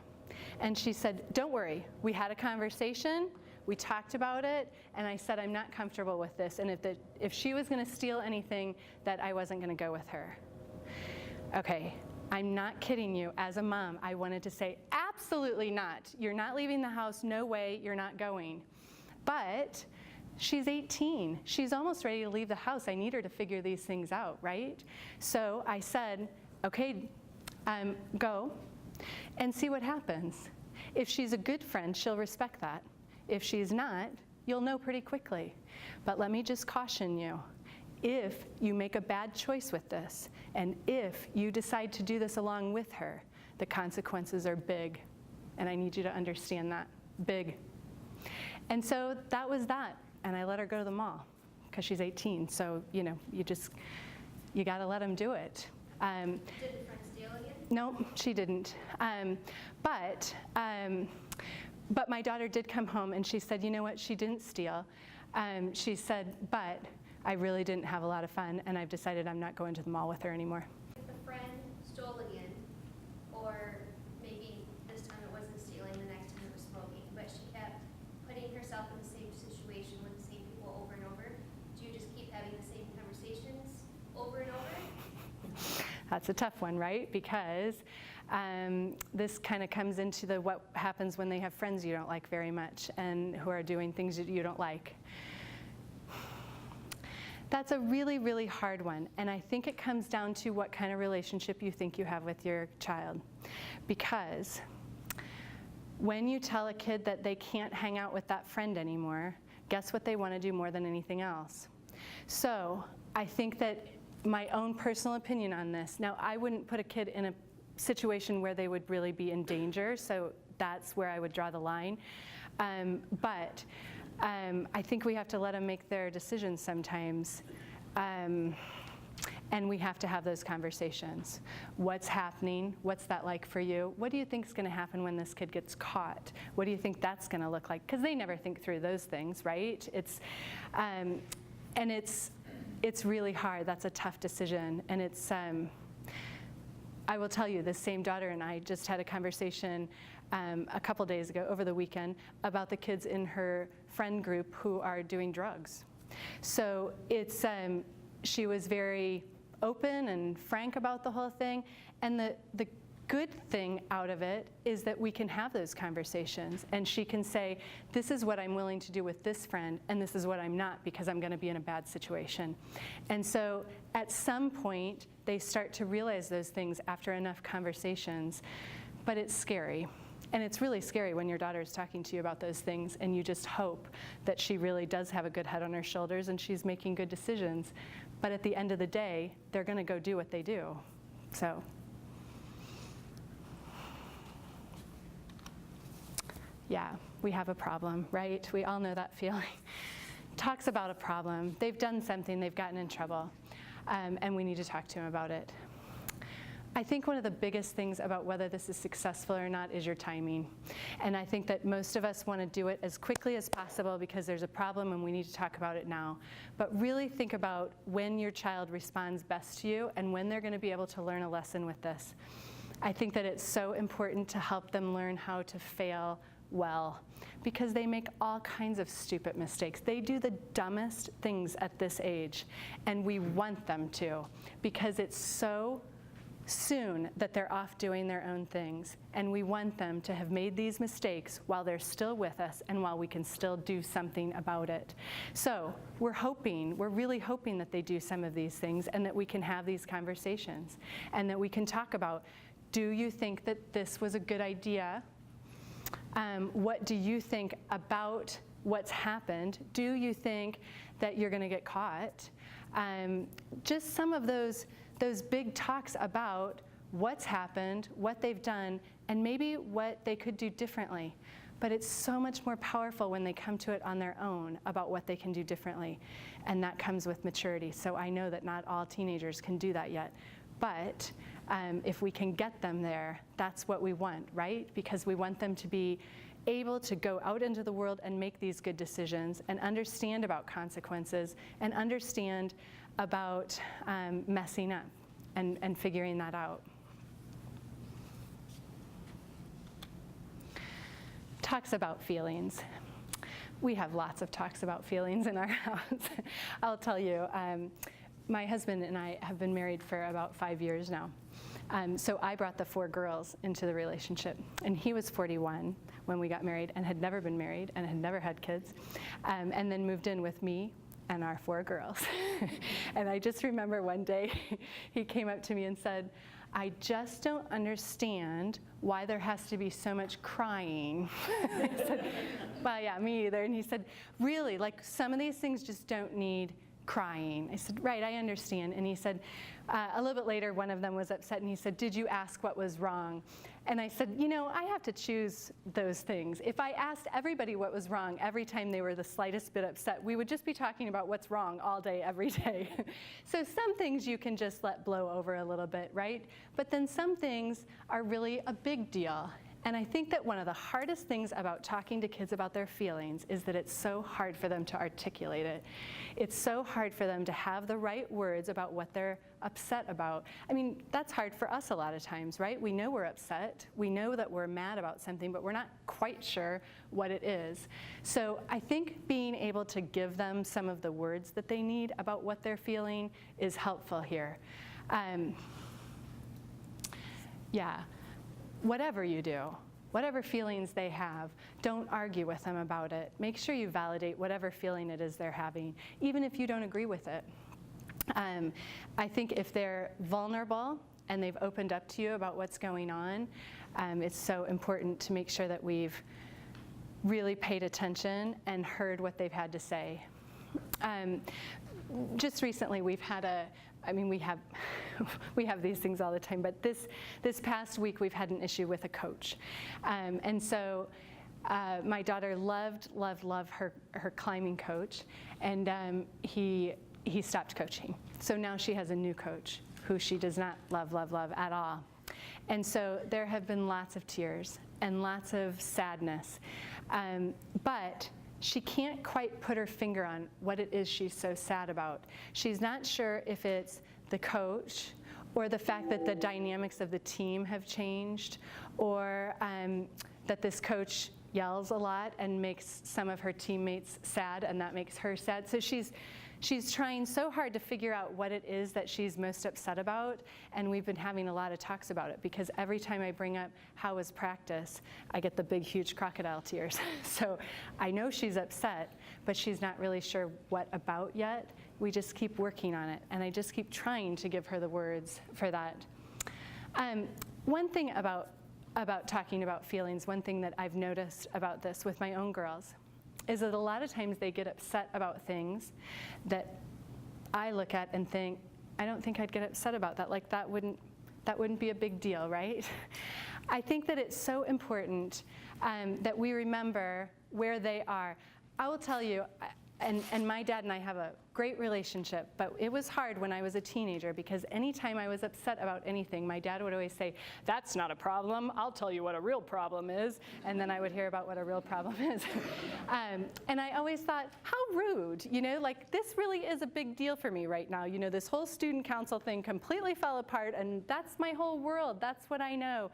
And she said, don't worry. We had a conversation. We talked about it. And I said, I'm not comfortable with this. And if she was going to steal anything, that I wasn't going to go with her. Okay. I'm not kidding you. As a mom, I wanted to say, absolutely not. You're not leaving the house. No way. You're not going. But she's 18. She's almost ready to leave the house. I need her to figure these things out, right? So I said, okay, go and see what happens. If she's a good friend, she'll respect that. If she's not, you'll know pretty quickly. But let me just caution you. If you make a bad choice with this, and if you decide to do this along with her, the consequences are big. And I need you to understand that. Big. And so that was that. And I let her go to the mall because she's 18. So, you know, you got to let them do it. Did the friend steal again? No, she didn't. But my daughter did come home and she said, you know what, she didn't steal. She said, but I really didn't have a lot of fun and I've decided I'm not going to the mall with her anymore. If the friend stole again, or maybe this time it wasn't stealing, the next time it was smoking, but she kept putting herself in the same situation with the same people over and over, do you just keep having the same conversations over and over? That's a tough one, right? Because this kind of comes into what happens when they have friends you don't like very much and who are doing things that you don't like. That's a really, really hard one. And I think it comes down to what kind of relationship you think you have with your child. Because when you tell a kid that they can't hang out with that friend anymore, guess what they want to do more than anything else? So I think that my own personal opinion on this, now I wouldn't put a kid in a situation where they would really be in danger, so that's where I would draw the line. But I think we have to let them make their decisions sometimes. And And we have to have those conversations. What's happening? What's that like for you? What do you think is going to happen when this kid gets caught? What do you think that's going to look like? Because they never think through those things, right? And it's really hard. That's a tough decision. And it's, I will tell you, this same daughter and I just had a conversation a couple days ago over the weekend about the kids in her friend group who are doing drugs. So it's, she was very open and frank about the whole thing. And the good thing out of it is that we can have those conversations, and she can say, this is what I'm willing to do with this friend, and this is what I'm not, because I'm going to be in a bad situation. And so at some point, they start to realize those things after enough conversations, but it's scary. And it's really scary when your daughter is talking to you about those things, and you just hope that she really does have a good head on her shoulders and she's making good decisions. But at the end of the day, they're going to go do what they do. So. Yeah, we have a problem, right? We all know that feeling. Talks about a problem. They've done something, they've gotten in trouble, and we need to talk to them about it. I think one of the biggest things about whether this is successful or not is your timing. And I think that most of us want to do it as quickly as possible because there's a problem and we need to talk about it now. But really think about when your child responds best to you and when they're going to be able to learn a lesson with this. I think that it's so important to help them learn how to fail well, because they make all kinds of stupid mistakes. They do the dumbest things at this age, and we want them to, because it's so soon that they're off doing their own things, and we want them to have made these mistakes while they're still with us and while we can still do something about it. So we're really hoping that they do some of these things and that we can have these conversations and that we can talk about, do you think that this was a good idea? What do you think about what's happened? Do you think that you're going to get caught? Just some of those big talks about what's happened, what they've done, and maybe what they could do differently. But it's so much more powerful when they come to it on their own about what they can do differently. And that comes with maturity. So I know that not all teenagers can do that yet. But if we can get them there, that's what we want, right? Because we want them to be able to go out into the world and make these good decisions and understand about consequences and understand about messing up and figuring that out. Talks about feelings. We have lots of talks about feelings in our house. I'll tell you, my husband and I have been married for about 5 years now. So I brought the 4 girls into the relationship, and he was 41 when we got married and had never been married and had never had kids, and then moved in with me and our 4 girls. And I just remember one day he came up to me and said, I just don't understand why there has to be so much crying. I said, well, yeah, me either. And he said, really, like some of these things just don't need crying. I said, right, I understand. And he said, a little bit later, one of them was upset, and he said, did you ask what was wrong? And I said, you know, I have to choose those things. If I asked everybody what was wrong every time they were the slightest bit upset, we would just be talking about what's wrong all day, every day. So some things you can just let blow over a little bit, right? But then some things are really a big deal. And I think that one of the hardest things about talking to kids about their feelings is that it's so hard for them to articulate it. It's so hard for them to have the right words about what they're upset about. I mean, that's hard for us a lot of times, right? We know we're upset. We know that we're mad about something, but we're not quite sure what it is. So I think being able to give them some of the words that they need about what they're feeling is helpful here. Yeah. Whatever you do, whatever feelings they have, don't argue with them about it. Make sure you validate whatever feeling it is they're having, even if you don't agree with it. I think if they're vulnerable and they've opened up to you about what's going on, it's so important to make sure that we've really paid attention and heard what they've had to say. Just recently, we've had we have these things all the time, but this past week we've had an issue with a coach. And so my daughter loved her climbing coach, and he he stopped coaching. So now she has a new coach who she does not love at all. And so there have been lots of tears and lots of sadness. But she can't quite put her finger on what it is she's so sad about. She's not sure if it's the coach or the fact that the dynamics of the team have changed, or that this coach yells a lot and makes some of her teammates sad, and that makes her sad. So she's trying so hard to figure out what it is that she's most upset about, and we've been having a lot of talks about it, because every time I bring up how was practice, I get the big, huge crocodile tears. So I know she's upset, but she's not really sure what about yet. We just keep working on it, and I just keep trying to give her the words for that. One thing about talking about feelings, one thing that I've noticed about this with my own girls, is that a lot of times they get upset about things that I look at and think, I don't think I'd get upset about that. Like that wouldn't be a big deal, right? I think that it's so important that we remember where they are. I will tell you, and my dad and I have a great relationship, but it was hard when I was a teenager, because anytime I was upset about anything, my dad would always say, "That's not a problem, I'll tell you what a real problem is," and then I would hear about what a real problem is. And I always thought, how rude, like this really is a big deal for me right now. This whole student council thing completely fell apart, and that's my whole world, that's what I know.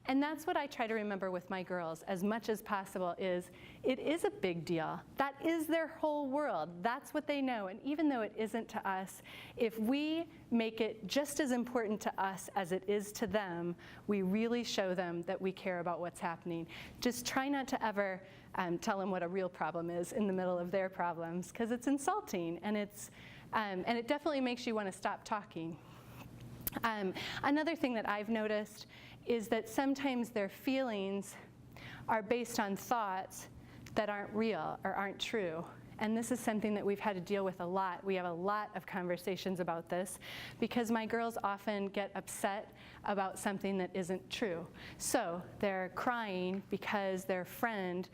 And that's what I try to remember with my girls as much as possible, is it is a big deal. That is their whole world. That's what they know. And even though it isn't to us, if we make it just as important to us as it is to them, we really show them that we care about what's happening. Just try not to ever tell them what a real problem is in the middle of their problems, because it's insulting, and and it definitely makes you want to stop talking. Another thing that I've noticed is that sometimes their feelings are based on thoughts that aren't real or aren't true. And this is something that we've had to deal with a lot. We have a lot of conversations about this, because my girls often get upset about something that isn't true. So they're crying because their friend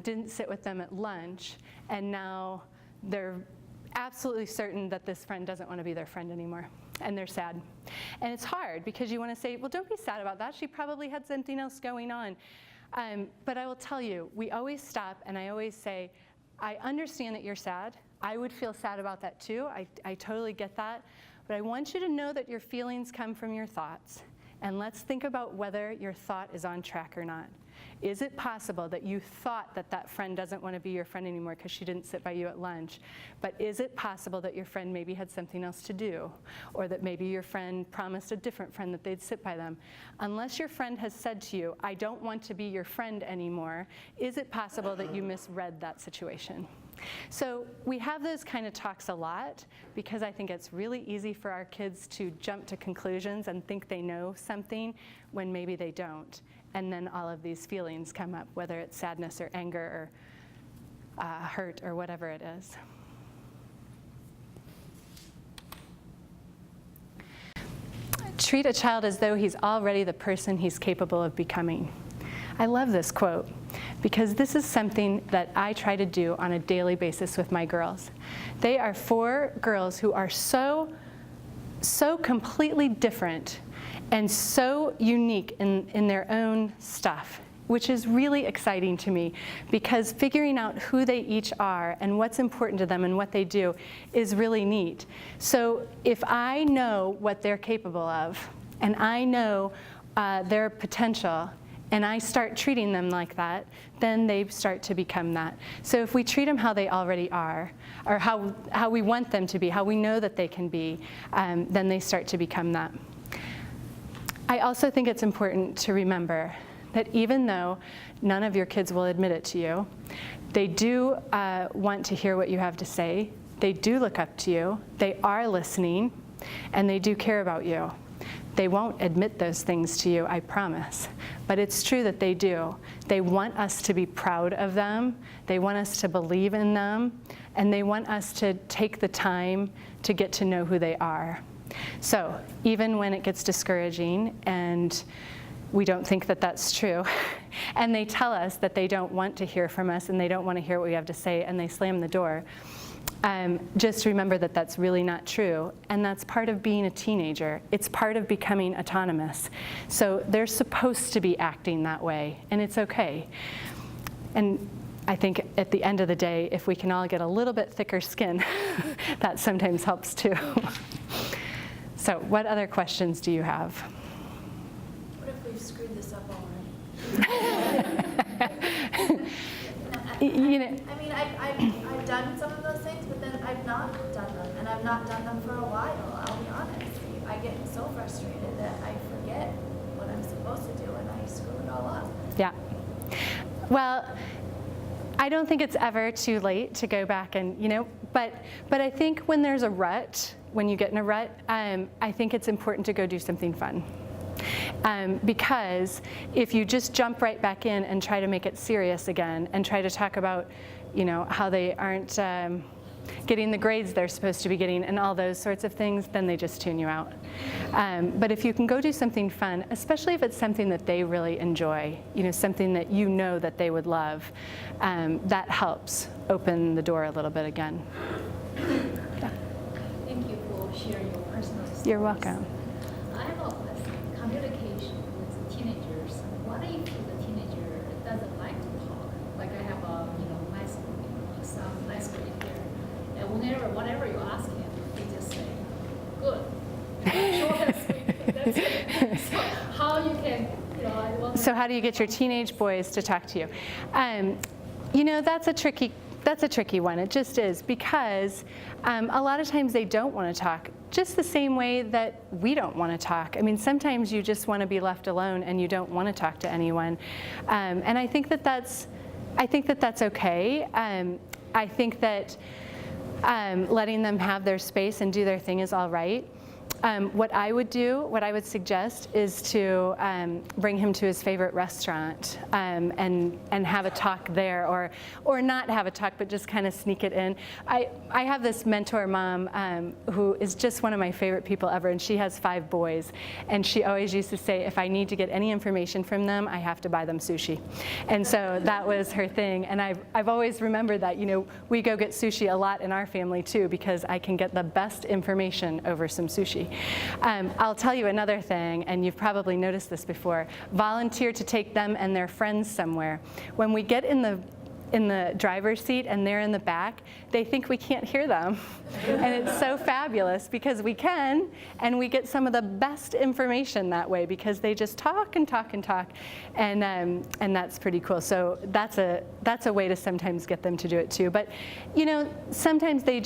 didn't sit with them at lunch, and now they're absolutely certain that this friend doesn't want to be their friend anymore, and they're sad. And it's hard, because you want to say, well, don't be sad about that. She probably had something else going on. But I will tell you, we always stop, and I always say, I understand that you're sad. I would feel sad about that too. I totally get that. But I want you to know that your feelings come from your thoughts. And let's think about whether your thought is on track or not. Is it possible that you thought that that friend doesn't want to be your friend anymore because she didn't sit by you at lunch? But is it possible that your friend maybe had something else to do? Or that maybe your friend promised a different friend that they'd sit by them? Unless your friend has said to you, I don't want to be your friend anymore, is it possible that you misread that situation? So we have those kind of talks a lot, because I think it's really easy for our kids to jump to conclusions and think they know something when maybe they don't. And then all of these feelings come up, whether it's sadness or anger or hurt or whatever it is. Treat a child as though he's already the person he's capable of becoming. I love this quote, because this is something that I try to do on a daily basis with my girls. They are 4 girls who are so completely different and so unique in their own stuff, which is really exciting to me, because figuring out who they each are and what's important to them and what they do is really neat. So if I know what they're capable of, and I know their potential, and I start treating them like that, then they start to become that. So if we treat them how they already are, or how we want them to be, how we know that they can be, then they start to become that. I also think it's important to remember that even though none of your kids will admit it to you, they do want to hear what you have to say. They do look up to you. They are listening, and they do care about you. They won't admit those things to you, I promise. But it's true that they do. They want us to be proud of them. They want us to believe in them. And they want us to take the time to get to know who they are. So even when it gets discouraging and we don't think that that's true, and they tell us that they don't want to hear from us and they don't want to hear what we have to say, and they slam the door, just remember that that's really not true. And that's part of being a teenager. It's part of becoming autonomous. So they're supposed to be acting that way, and it's okay. And I think at the end of the day, if we can all get a little bit thicker skin, that sometimes helps too. So what other questions do you have? What if we've screwed this up already? You know, I mean, I've done some of those things, but then I've not done them, and I've not done them for a while, I'll be honest. I get so frustrated that I forget what I'm supposed to do, and I screw it all up. yeah. Well, I don't think it's ever too late to go back and, but I think when there's a rut, when you get in a rut, I think it's important to go do something fun. Because if you just jump right back in and try to make it serious again and try to talk about, how they aren't getting the grades they're supposed to be getting and all those sorts of things, then they just tune you out. But if you can go do something fun, especially if it's something that they really enjoy, something that that they would love, that helps open the door a little bit again. Yeah. Thank you for sharing your personal stories. You're welcome. I have a question. Communication with teenagers. What if the teenager doesn't like to talk? Like I have a my school here, and whenever you ask him, he just say, "Good." Short and sweet. That's it. So how you can, I want. So how do you get your teenage boys to talk to you? That's a tricky one. It just is, because a lot of times they don't want to talk, just the same way that we don't want to talk. I mean, sometimes you just want to be left alone and you don't want to talk to anyone. And I think that that's okay. I think that letting them have their space and do their thing is all right. What I would suggest is to bring him to his favorite restaurant and have a talk there, or not have a talk, but just kind of sneak it in. I have this mentor mom who is just one of my favorite people ever, and she has 5 boys, and she always used to say, if I need to get any information from them, I have to buy them sushi. And so that was her thing, and I've always remembered that. We go get sushi a lot in our family too, because I can get the best information over some sushi. I'll tell you another thing, and you've probably noticed this before. Volunteer to take them and their friends somewhere. When we get in the driver's seat and they're in the back, they think we can't hear them. And it's so fabulous, because we can, and we get some of the best information that way, because they just talk and talk and talk, and that's pretty cool. So that's a way to sometimes get them to do it too. But sometimes they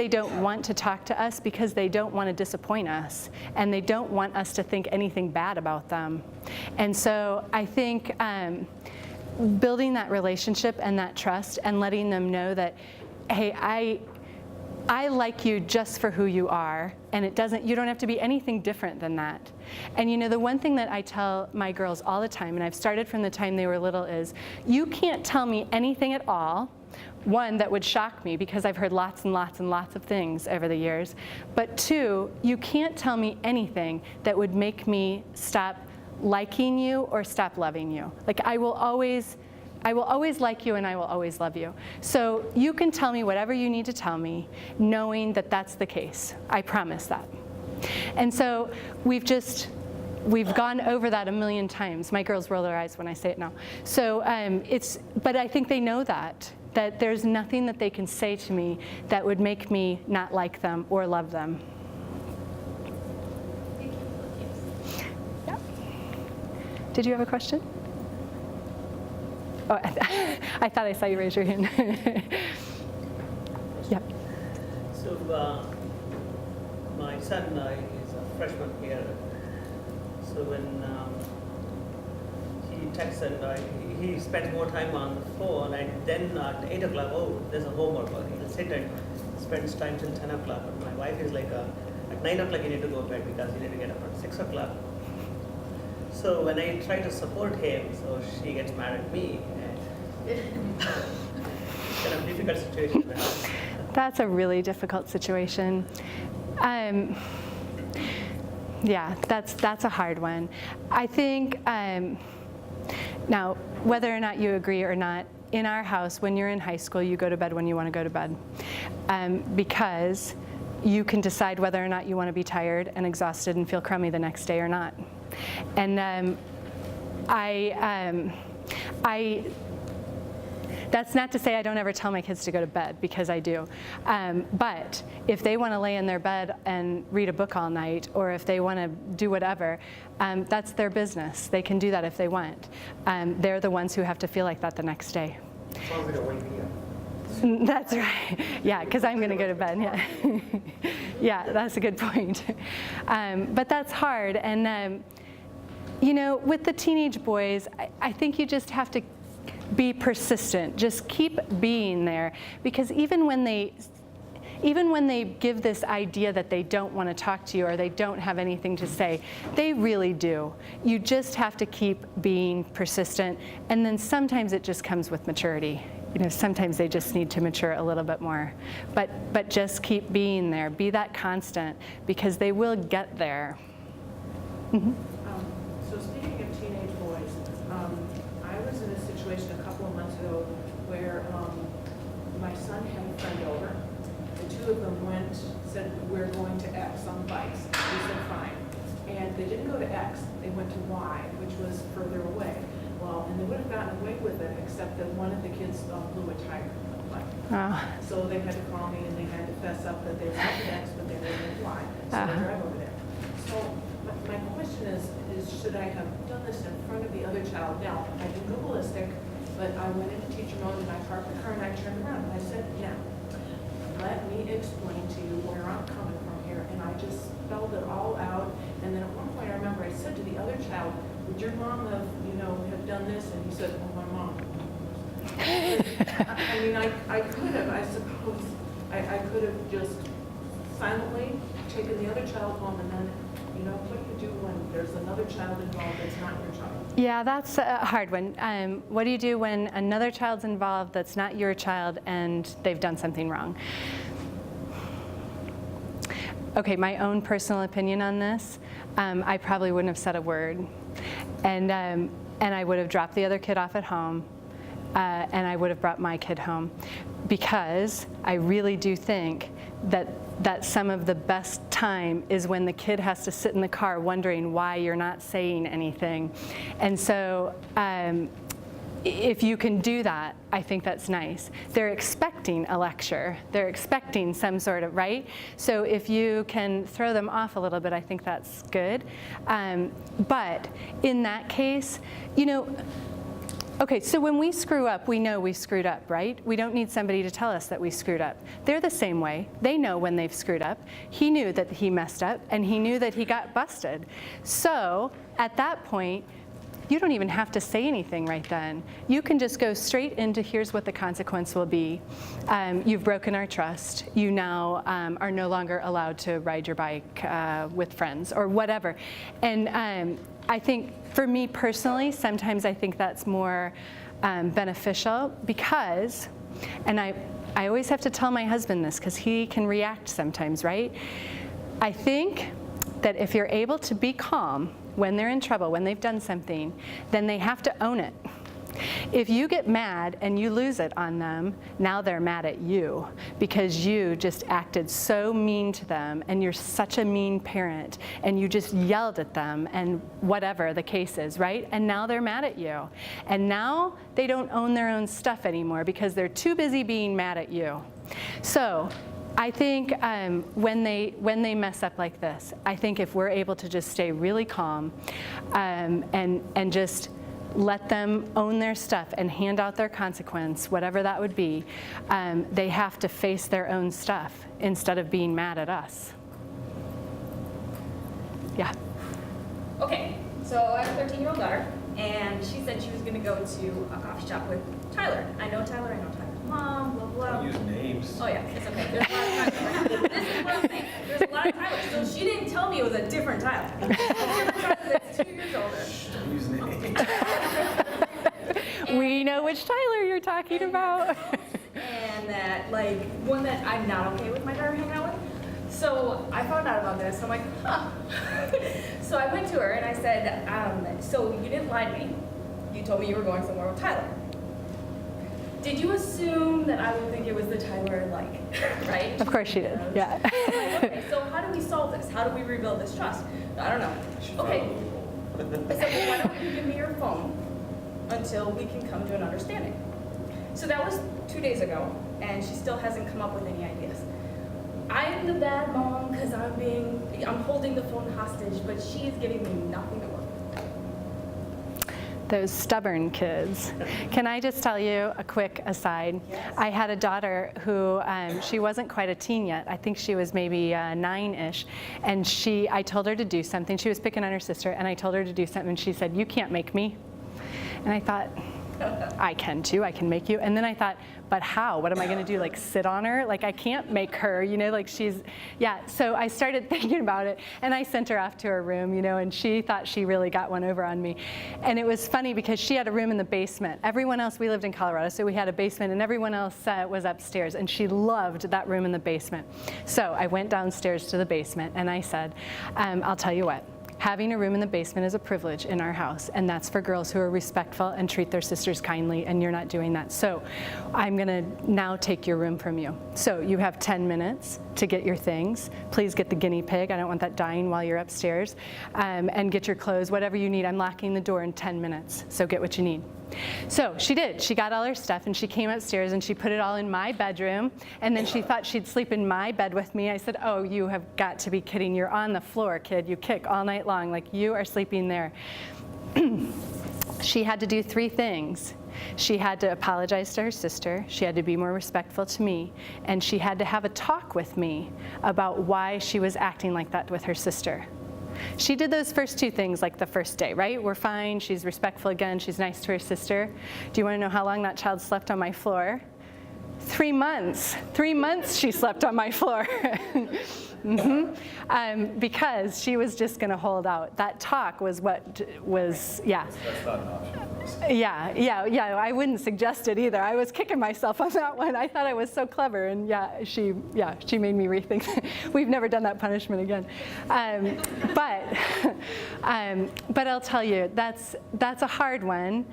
don't want to talk to us because they don't want to disappoint us, and they don't want us to think anything bad about them. And so I think building that relationship and that trust, and letting them know that, hey, I like you just for who you are, and you don't have to be anything different than that. And the one thing that I tell my girls all the time, and I've started from the time they were little, is you can't tell me anything at all. One, that would shock me, because I've heard lots and lots and lots of things over the years. But 2, you can't tell me anything that would make me stop liking you or stop loving you. Like, I will always like you, and I will always love you. So you can tell me whatever you need to tell me, knowing that that's the case. I promise that. And so we've gone over that a million times. My girls roll their eyes when I say it now. So but I think they know that there's nothing that they can say to me that would make me not like them or love them. Yeah. Did you have a question? Oh, I thought I saw you raise your hand. Yep. So my son is a freshman here. So when he texts and he spends more time on the phone, and then at 8 o'clock, there's a homework. He'll sit and spends time till 10 o'clock. But my wife is like, at 9 o'clock you need to go to bed, because you need to get up at 6 o'clock. So when I try to support him, so she gets mad at me. It's kind of a difficult situation. That's a really difficult situation. Yeah, that's a hard one. I think, now, whether or not you agree or not, in our house, when you're in high school, you go to bed when you want to go to bed, because you can decide whether or not you want to be tired and exhausted and feel crummy the next day or not. And that's not to say I don't ever tell my kids to go to bed, because I do. But if they want to lay in their bed and read a book all night, or if they want to do whatever, that's their business. They can do that if they want. They're the ones who have to feel like that the next day. Sounds like a wake me up. That's right. Yeah, because I'm going to go to bed. Yeah, yeah, that's a good point. But that's hard. And you know, with the teenage boys, I think you just have to be persistent. Just keep being there, because even when they give this idea that they don't want to talk to you or they don't have anything to say, they really do. You just have to keep being persistent, and then sometimes it just comes with maturity. You know, sometimes they just need to mature a little bit more. But just keep being there. Be that constant, because they will get there. Mm-hmm. So speaking of teenage boys, I was in a situation a couple of months ago where my son had a friend over. The two of them said, we're going to X on bikes. We said, fine. And they didn't go to X, they went to Y, which was further away. Well, and they would have gotten away with it, except that one of the kids blew a tire on the bike. So they had to call me and they had to fess up that they were at X, but they were at Y. So they drive over there. So my question is should I have done this in front of the other child? Now, I didn't go ballistic, but I went into teacher mode and I parked the car and I turned around and I said, now, let me explain to you where I'm coming from here. And I just spelled it all out. And then at one point I remember I said to the other child, would your mom have done this? And he said, oh, my mom. I mean, I could have, I suppose, I could have just silently taken the other child home, and then, what do you do when there's another child involved that's not your child? Yeah, that's a hard one. What do you do when another child's involved that's not your child and they've done something wrong? Okay, my own personal opinion on this, I probably wouldn't have said a word. And I would have dropped the other kid off at home, and I would have brought my kid home, because I really do think that some of the best time is when the kid has to sit in the car wondering why you're not saying anything. And so if you can do that, I think that's nice. They're expecting a lecture. They're expecting some sort of, right? So if you can throw them off a little bit, I think that's good. But in that case, okay, so when we screw up, we know we screwed up, right? We don't need somebody to tell us that we screwed up. They're the same way. They know when they've screwed up. He knew that he messed up, and he knew that he got busted. So at that point, you don't even have to say anything right then. You can just go straight into, here's what the consequence will be. You've broken our trust. You now are no longer allowed to ride your bike with friends, or whatever. And I think, for me personally, sometimes I think that's more beneficial, because, and I always have to tell my husband this, because he can react sometimes, right? I think that if you're able to be calm when they're in trouble, when they've done something, then they have to own it. If you get mad and you lose it on them, now they're mad at you because you just acted so mean to them, and you're such a mean parent, and you just yelled at them, and whatever the case is, right? And now they're mad at you. And now they don't own their own stuff anymore because they're too busy being mad at you. So I think when they mess up like this, I think if we're able to just stay really calm and just let them own their stuff and hand out their consequence, whatever that would be, they have to face their own stuff instead of being mad at us. Yeah. Okay, so I have a 13-year-old daughter, and she said she was going to go to a coffee shop with Tyler. I know Tyler's mom, blah, blah. Don't use names. Oh, yeah, it's okay. There's a lot of Tyler. This is what I'm saying. There's a lot of Tyler. So she didn't tell me it was a different Tyler. A different Tyler that's 2 years older. Don't use names. We know which Tyler you're talking about. And that, like, one that I'm not okay with my daughter hanging out with. So I found out about this, and I'm like, huh. So I went to her and I said, so you didn't lie to me. You told me you were going somewhere with Tyler. did you assume that I would think it was the Tyler like, right? Of course she did, yeah. Like, okay, so how do we solve this? How do we rebuild this trust? I don't know. Okay. I said, well, why don't you give me your phone until we can come to an understanding? So that was 2 days ago, and she still hasn't come up with any ideas. I'm the bad mom because I'm holding the phone hostage, but she's giving me nothing to work with. Those stubborn kids. Can I just tell you a quick aside? Yes. I had a daughter who, she wasn't quite a teen yet. I think she was maybe 9-ish. And I told her to do something. She was picking on her sister, and I told her to do something, and she said, "You can't make me." And I thought, I can too, I can make you. And then I thought, but how? What am I gonna do, like sit on her? Like I can't make her, you know, like yeah. So I started thinking about it, and I sent her off to her room, you know, and she thought she really got one over on me. And it was funny because she had a room in the basement. Everyone else, we lived in Colorado, so we had a basement, and everyone else was upstairs, and she loved that room in the basement. So I went downstairs to the basement, and I said, I'll tell you what. Having a room in the basement is a privilege in our house, and that's for girls who are respectful and treat their sisters kindly, and you're not doing that. So I'm gonna now take your room from you. So you have 10 minutes to get your things. Please get the guinea pig. I don't want that dying while you're upstairs. And get your clothes, whatever you need. I'm locking the door in 10 minutes, so get what you need. So she did. She got all her stuff, and she came upstairs, and she put it all in my bedroom, and then she thought she'd sleep in my bed with me. I said, "Oh, you have got to be kidding. You're on the floor, kid. You kick all night long. Like, you are sleeping there." She had to do 3 things. She had to apologize to her sister, she had to be more respectful to me, and she had to have a talk with me about why she was acting like that with her sister. She did those first 2 things like the first day, right? We're fine, she's respectful again, she's nice to her sister. Do you want to know how long that child slept on my floor? 3 months. 3 months she slept on my floor. Because she was just going to hold out. That talk was what was, yeah. That's not an option for us. Yeah, I wouldn't suggest it either. I was kicking myself on that one. I thought I was so clever, and she made me rethink. We've never done that punishment again. But I'll tell you, that's a hard one.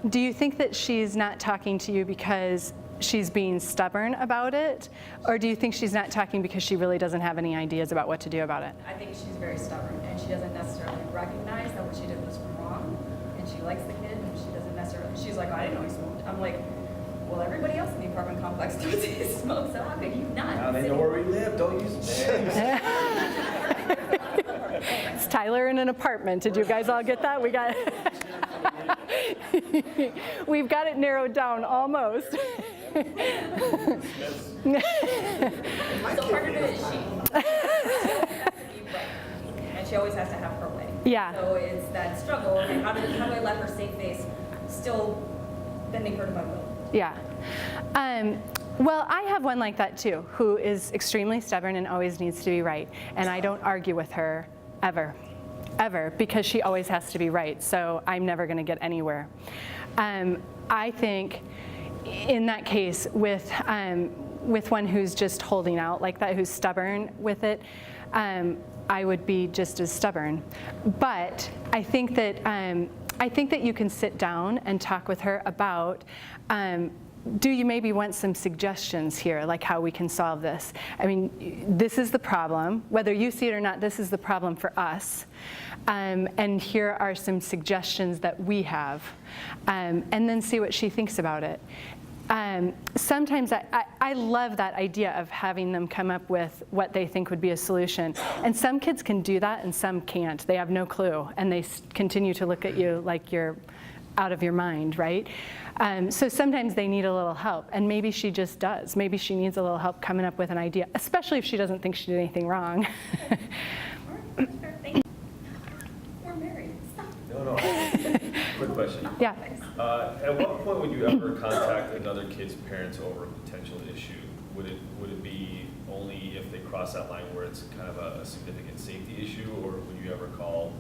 Do you think that she's not talking to you because she's being stubborn about it, or do you think she's not talking because she really doesn't have any ideas about what to do about it? I think she's very stubborn, and she doesn't necessarily recognize that what she did was wrong, and she likes the kid, and she doesn't necessarily, she's like, "I didn't know he smoked." I'm like, well, everybody else in the apartment complex knows he smokes, so how could you not? Now they know where we live, don't use names. It's Tyler in an apartment. Did you guys all get that? We've got it narrowed down almost. So part of it is she has to be right, and she always has to have her way. Yeah. So it's that struggle. Okay, how do I let her save face, still bending her to my will? Yeah. Well, I have one like that too, who is extremely stubborn and always needs to be right. And I don't argue with her ever, because she always has to be right. So I'm never going to get anywhere. I think in that case, with one who's just holding out like that, who's stubborn with it, I would be just as stubborn. But I think that you can sit down and talk with her about, do you maybe want some suggestions here, like how we can solve this? I mean, this is the problem. Whether you see it or not, this is the problem for us. And here are some suggestions that we have. And then see what she thinks about it. Sometimes I love that idea of having them come up with what they think would be a solution. And some kids can do that and some can't. They have no clue. And they continue to look at you like you're out of your mind, right? So sometimes they need a little help. And maybe she just does. Maybe she needs a little help coming up with an idea, especially if she doesn't think she did anything wrong. We're married. No. Quick question. Yeah. At what point would you ever contact another kid's parents over a potential issue? Would it be only if they cross that line where it's kind of a significant safety issue, or would you ever call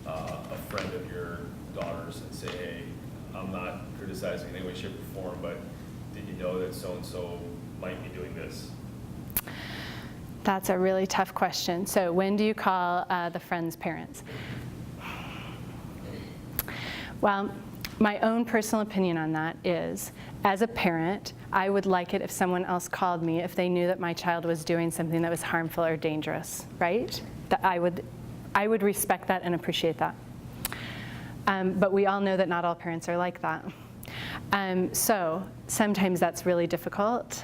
a friend of your daughter's and say, "Hey, I'm not criticizing in any way, shape, or form, but did you know that so-and-so might be doing this?" That's a really tough question. So when do you call the friend's parents? Well, my own personal opinion on that is, as a parent, I would like it if someone else called me if they knew that my child was doing something that was harmful or dangerous, right? That I would respect that and appreciate that. But we all know that not all parents are like that. So sometimes that's really difficult.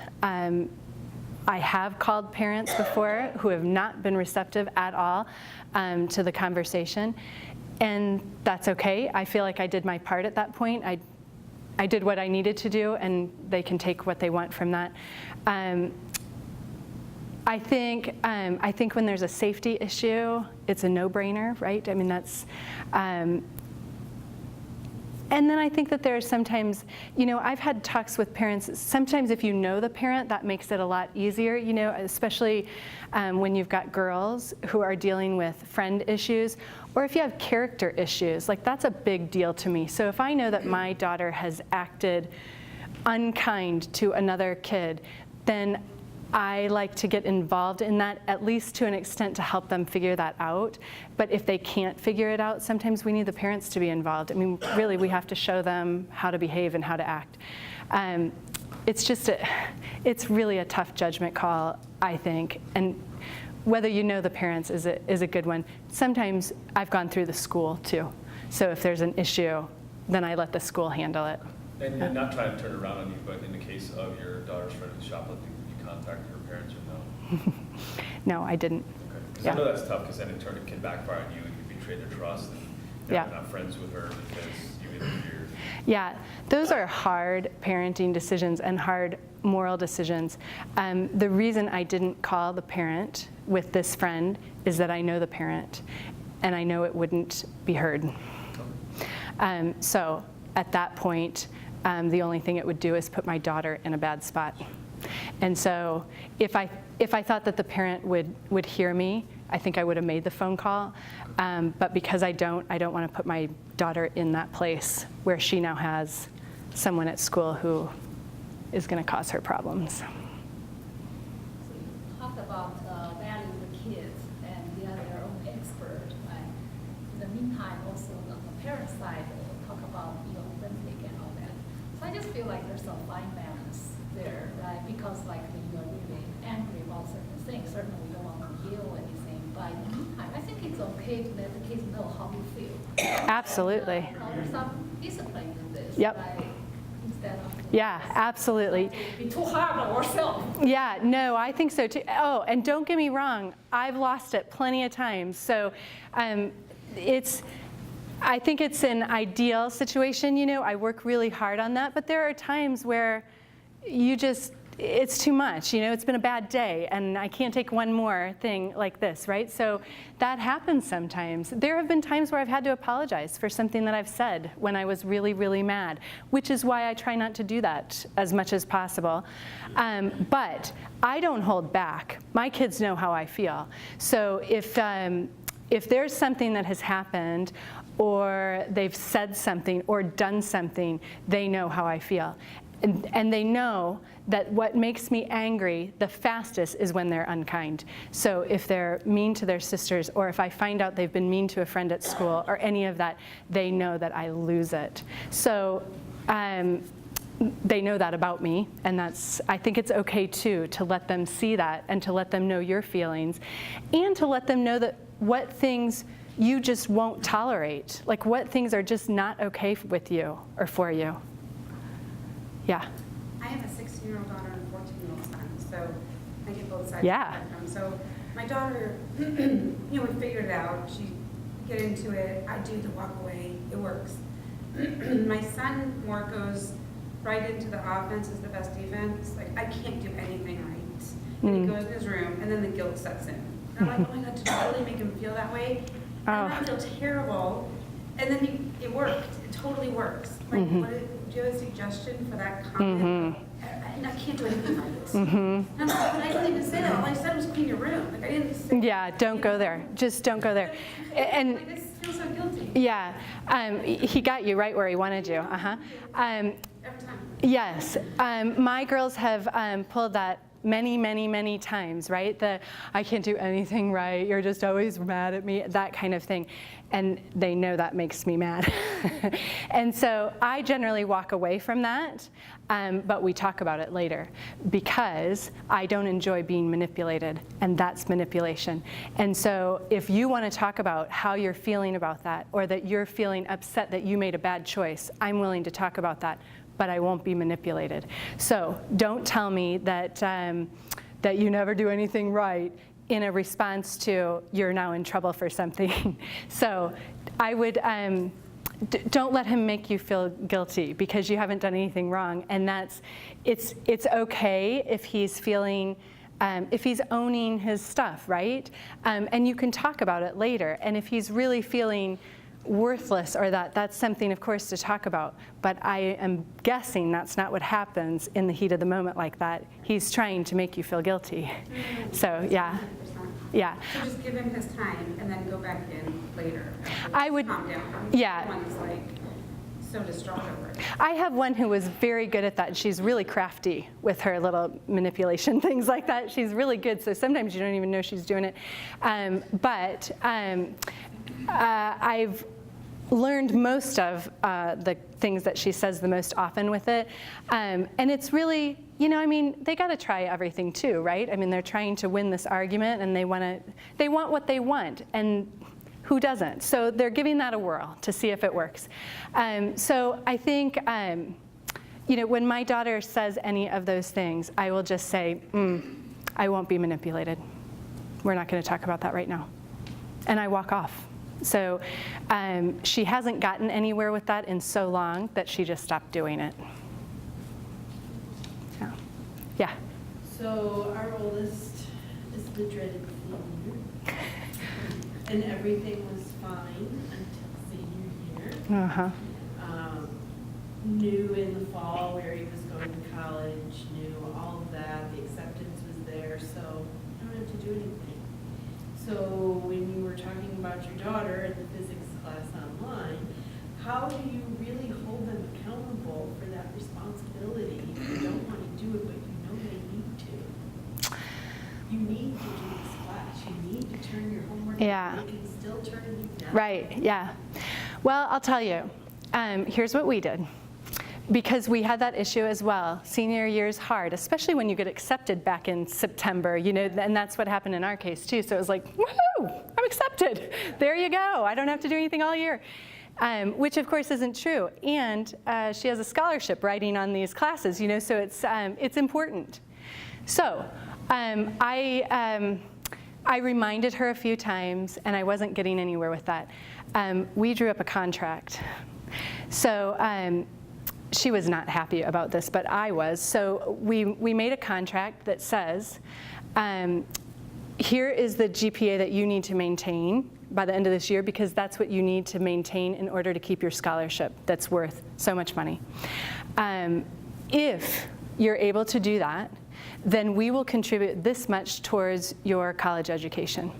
I have called parents before who have not been receptive at all to the conversation, and that's okay. I feel like I did my part at that point. I did what I needed to do, and they can take what they want from that. I think when there's a safety issue, it's a no-brainer, right? I mean, that's. And then I think that there are sometimes, I've had talks with parents. Sometimes if you know the parent, that makes it a lot easier, especially when you've got girls who are dealing with friend issues, or if you have character issues. Like, that's a big deal to me. So if I know that my daughter has acted unkind to another kid, then I like to get involved in that, at least to an extent, to help them figure that out. But if they can't figure it out, sometimes we need the parents to be involved. I mean, really, we have to show them how to behave and how to act. It's really a tough judgment call, I think. And whether you know the parents is a good one. Sometimes I've gone through the school, too. So if there's an issue, then I let the school handle it. And not trying to turn it around on you, but in the case of your daughter's friend who's shoplifting, contact her parents or no? No, I didn't. Okay. Because Yeah. I know that's tough, because then in turn it can backfire on you, and you betray their trust, and Yeah. you're not friends with her because you interfered. Yeah, those are hard parenting decisions and hard moral decisions. The reason I didn't call the parent with this friend is that I know the parent, and I know it wouldn't be heard. So at that point, the only thing it would do is put my daughter in a bad spot. And so if I thought that the parent would hear me, I think I would have made the phone call. But because I don't want to put my daughter in that place where she now has someone at school who is going to cause her problems. So you talked about value the kids, and they are their own expert. Right? In the meantime, also on the parent side, talk about authentic and all that. So I just feel like there's a fine balance there, right? Because like when you're really angry about certain things, certainly we don't want to yell or anything, but in the meantime, I think it's okay to let the kids know how you feel. Absolutely. There's some discipline in this, Yep. right? Instead of Yeah, absolutely. be too hard on ourselves. Yeah, no, I think so too. Oh, and don't get me wrong, I've lost it plenty of times. So I think it's an ideal situation, I work really hard on that, but there are times where it's too much, it's been a bad day, and I can't take one more thing like this, right? So that happens sometimes. There have been times where I've had to apologize for something that I've said when I was really, really mad, which is why I try not to do that as much as possible. But I don't hold back. My kids know how I feel. So if there's something that has happened, or they've said something or done something, they know how I feel. And they know that what makes me angry the fastest is when they're unkind. So if they're mean to their sisters, or if I find out they've been mean to a friend at school, or any of that, they know that I lose it. So they know that about me, and I think it's okay too to let them see that, and to let them know your feelings, and to let them know that what things you just won't tolerate, like what things are just not okay with you or for you. Yeah. I have a 16-year-old daughter and a 14-year-old son, so I get both sides Yeah. of the spectrum. So my daughter, we figured it out. She get into it. I do the walk away. It works. My son more goes right into the offense is the best defense. Like, I can't do anything right. And he goes in his room, and then the guilt sets in. And I'm like, oh my God, to totally make him feel that way. And I feel terrible. And then it worked. It totally works. Like, do you have a suggestion for that comment? And I can't do anything right. And I'm like, I didn't even say that. All I said was clean your room. Like, I didn't say Yeah, don't go there. Just don't go there. And I just feel so guilty. yeah, he got you right where he wanted you. Every time. Yes, my girls have pulled that many, many, many times, right? I can't do anything right, you're just always mad at me, that kind of thing. And they know that makes me mad. And so I generally walk away from that, but we talk about it later because I don't enjoy being manipulated, and that's manipulation. And so if you want to talk about how you're feeling about that, or that you're feeling upset that you made a bad choice, I'm willing to talk about that, but I won't be manipulated. So don't tell me that, that you never do anything right in a response to you're now in trouble for something. So I would, don't let him make you feel guilty because you haven't done anything wrong. And it's okay if he's feeling, if he's owning his stuff, right? And you can talk about it later. And if he's really feeling worthless or that's something, of course, to talk about. But I am guessing that's not what happens in the heat of the moment like that. He's trying to make you feel guilty. So, yeah. 100%. Yeah. So just give him his time and then go back in later. I would, calm down. yeah. One's like so distraught over it. I have one who was very good at that, and she's really crafty with her little manipulation, things like that. She's really good, so sometimes you don't even know she's doing it. I've learned most of the things that she says the most often with it. And it's really, you know, I mean, they got to try everything too, right? I mean, they're trying to win this argument, and they want what they want, and who doesn't? So they're giving that a whirl to see if it works. So I think, you know, when my daughter says any of those things, I will just say, I won't be manipulated. We're not going to talk about that right now. And I walk off. So she hasn't gotten anywhere with that in so long that she just stopped doing it. So, yeah. So our oldest is the dreaded senior, and everything was fine until senior year. Uh-huh. Knew in the fall where he was going to college, knew all of that, the acceptance was there, so I don't have to do anything. So when you were talking about your daughter in the physics class online, how do you really hold them accountable for that responsibility if you don't want to do it, but you know they need to? You need to do this class. You need to turn your homework in. Yeah. They can still turn it down. Right, yeah. Well, I'll tell you, here's what we did. Because we had that issue as well. Senior year is hard, especially when you get accepted back in September, you know, and that's what happened in our case too. So it was like, woohoo, I'm accepted. There you go. I don't have to do anything all year. Which of course isn't true. And she has a scholarship riding on these classes, you know, so it's important. So I reminded her a few times, and I wasn't getting anywhere with that. We drew up a contract. So she was not happy about this, but I was. So we made a contract that says, here is the GPA that you need to maintain by the end of this year, because that's what you need to maintain in order to keep your scholarship that's worth so much money. If you're able to do that, then we will contribute this much towards your college education.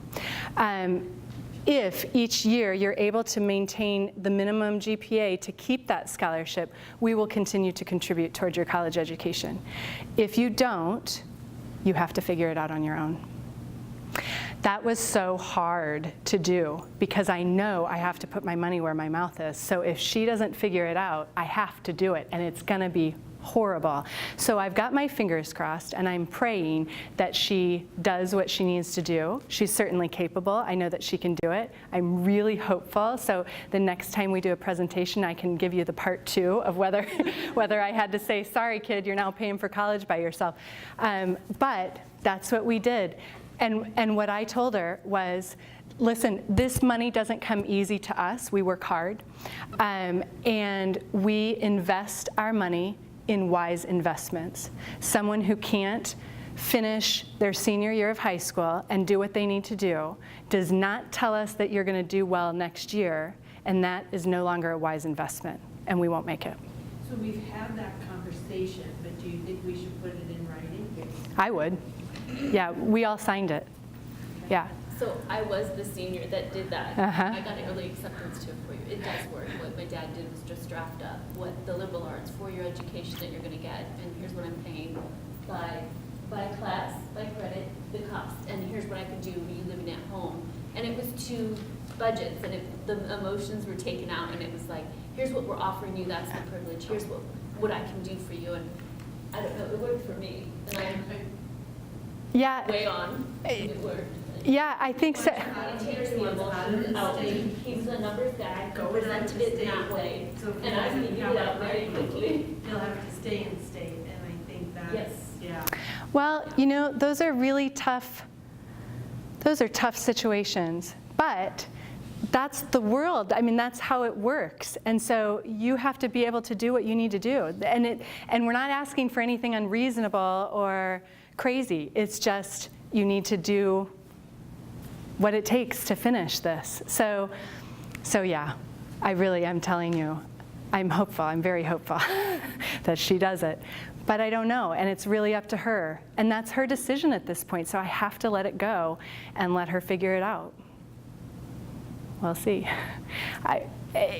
If each year you're able to maintain the minimum GPA to keep that scholarship, we will continue to contribute towards your college education. If you don't, you have to figure it out on your own. That was so hard to do because I know I have to put my money where my mouth is. So if she doesn't figure it out, I have to do it, and it's gonna be horrible. So I've got my fingers crossed, and I'm praying that she does what she needs to do. She's certainly capable. I know that she can do it. I'm really hopeful. So the next time we do a presentation, I can give you the part 2 of whether I had to say, sorry kid, you're now paying for college by yourself. But that's what we did. And what I told her was, listen, this money doesn't come easy to us. We work hard. And we invest our money in wise investments. Someone who can't finish their senior year of high school and do what they need to do does not tell us that you're going to do well next year, and that is no longer a wise investment, and we won't make it. So we've had that conversation, but do you think we should put it in writing? I would. Yeah, we all signed it. Yeah. So I was the senior that did that. I got an early acceptance to it for you. It does work. What my dad did was just draft up what the liberal arts 4-year education that you're going to get, and here's what I'm paying by by class, by credit, the cost, and here's what I could do you living at home. And it was two budgets, and the emotions were taken out, and it was like, here's what we're offering you, that's the privilege, here's what I can do for you, and I don't know, it worked for me. And Yeah. way on, it worked. Yeah, I think so. Here's the emotions out, here's the numbers that I presented it that way, So if and I figured it out very quickly. He'll have to stay in state, and I think that's, Yes. yeah. Well, you know, those are really tough. Those are tough situations, but that's the world. I mean, that's how it works. And so you have to be able to do what you need to do. And we're not asking for anything unreasonable or crazy. It's just you need to do what it takes to finish this. So yeah, I really am telling you, I'm hopeful. I'm very hopeful that she does it. But I don't know, and it's really up to her. And that's her decision at this point, so I have to let it go and let her figure it out. We'll see.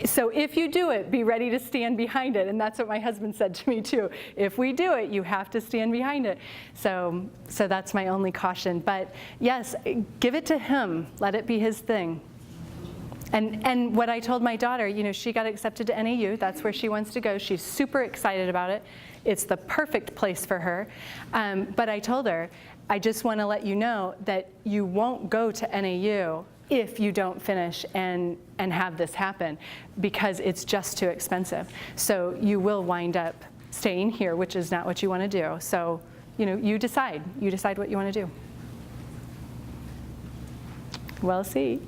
So if you do it, be ready to stand behind it. And that's what my husband said to me too. If we do it, you have to stand behind it. So that's my only caution. But yes, give it to him. Let it be his thing. And what I told my daughter, you know, she got accepted to NAU. That's where she wants to go. She's super excited about it. It's the perfect place for her. But I told her, I just want to let you know that you won't go to NAU if you don't finish and have this happen, because it's just too expensive. So you will wind up staying here, which is not what you want to do. So, you know, you decide what you want to do. We'll see.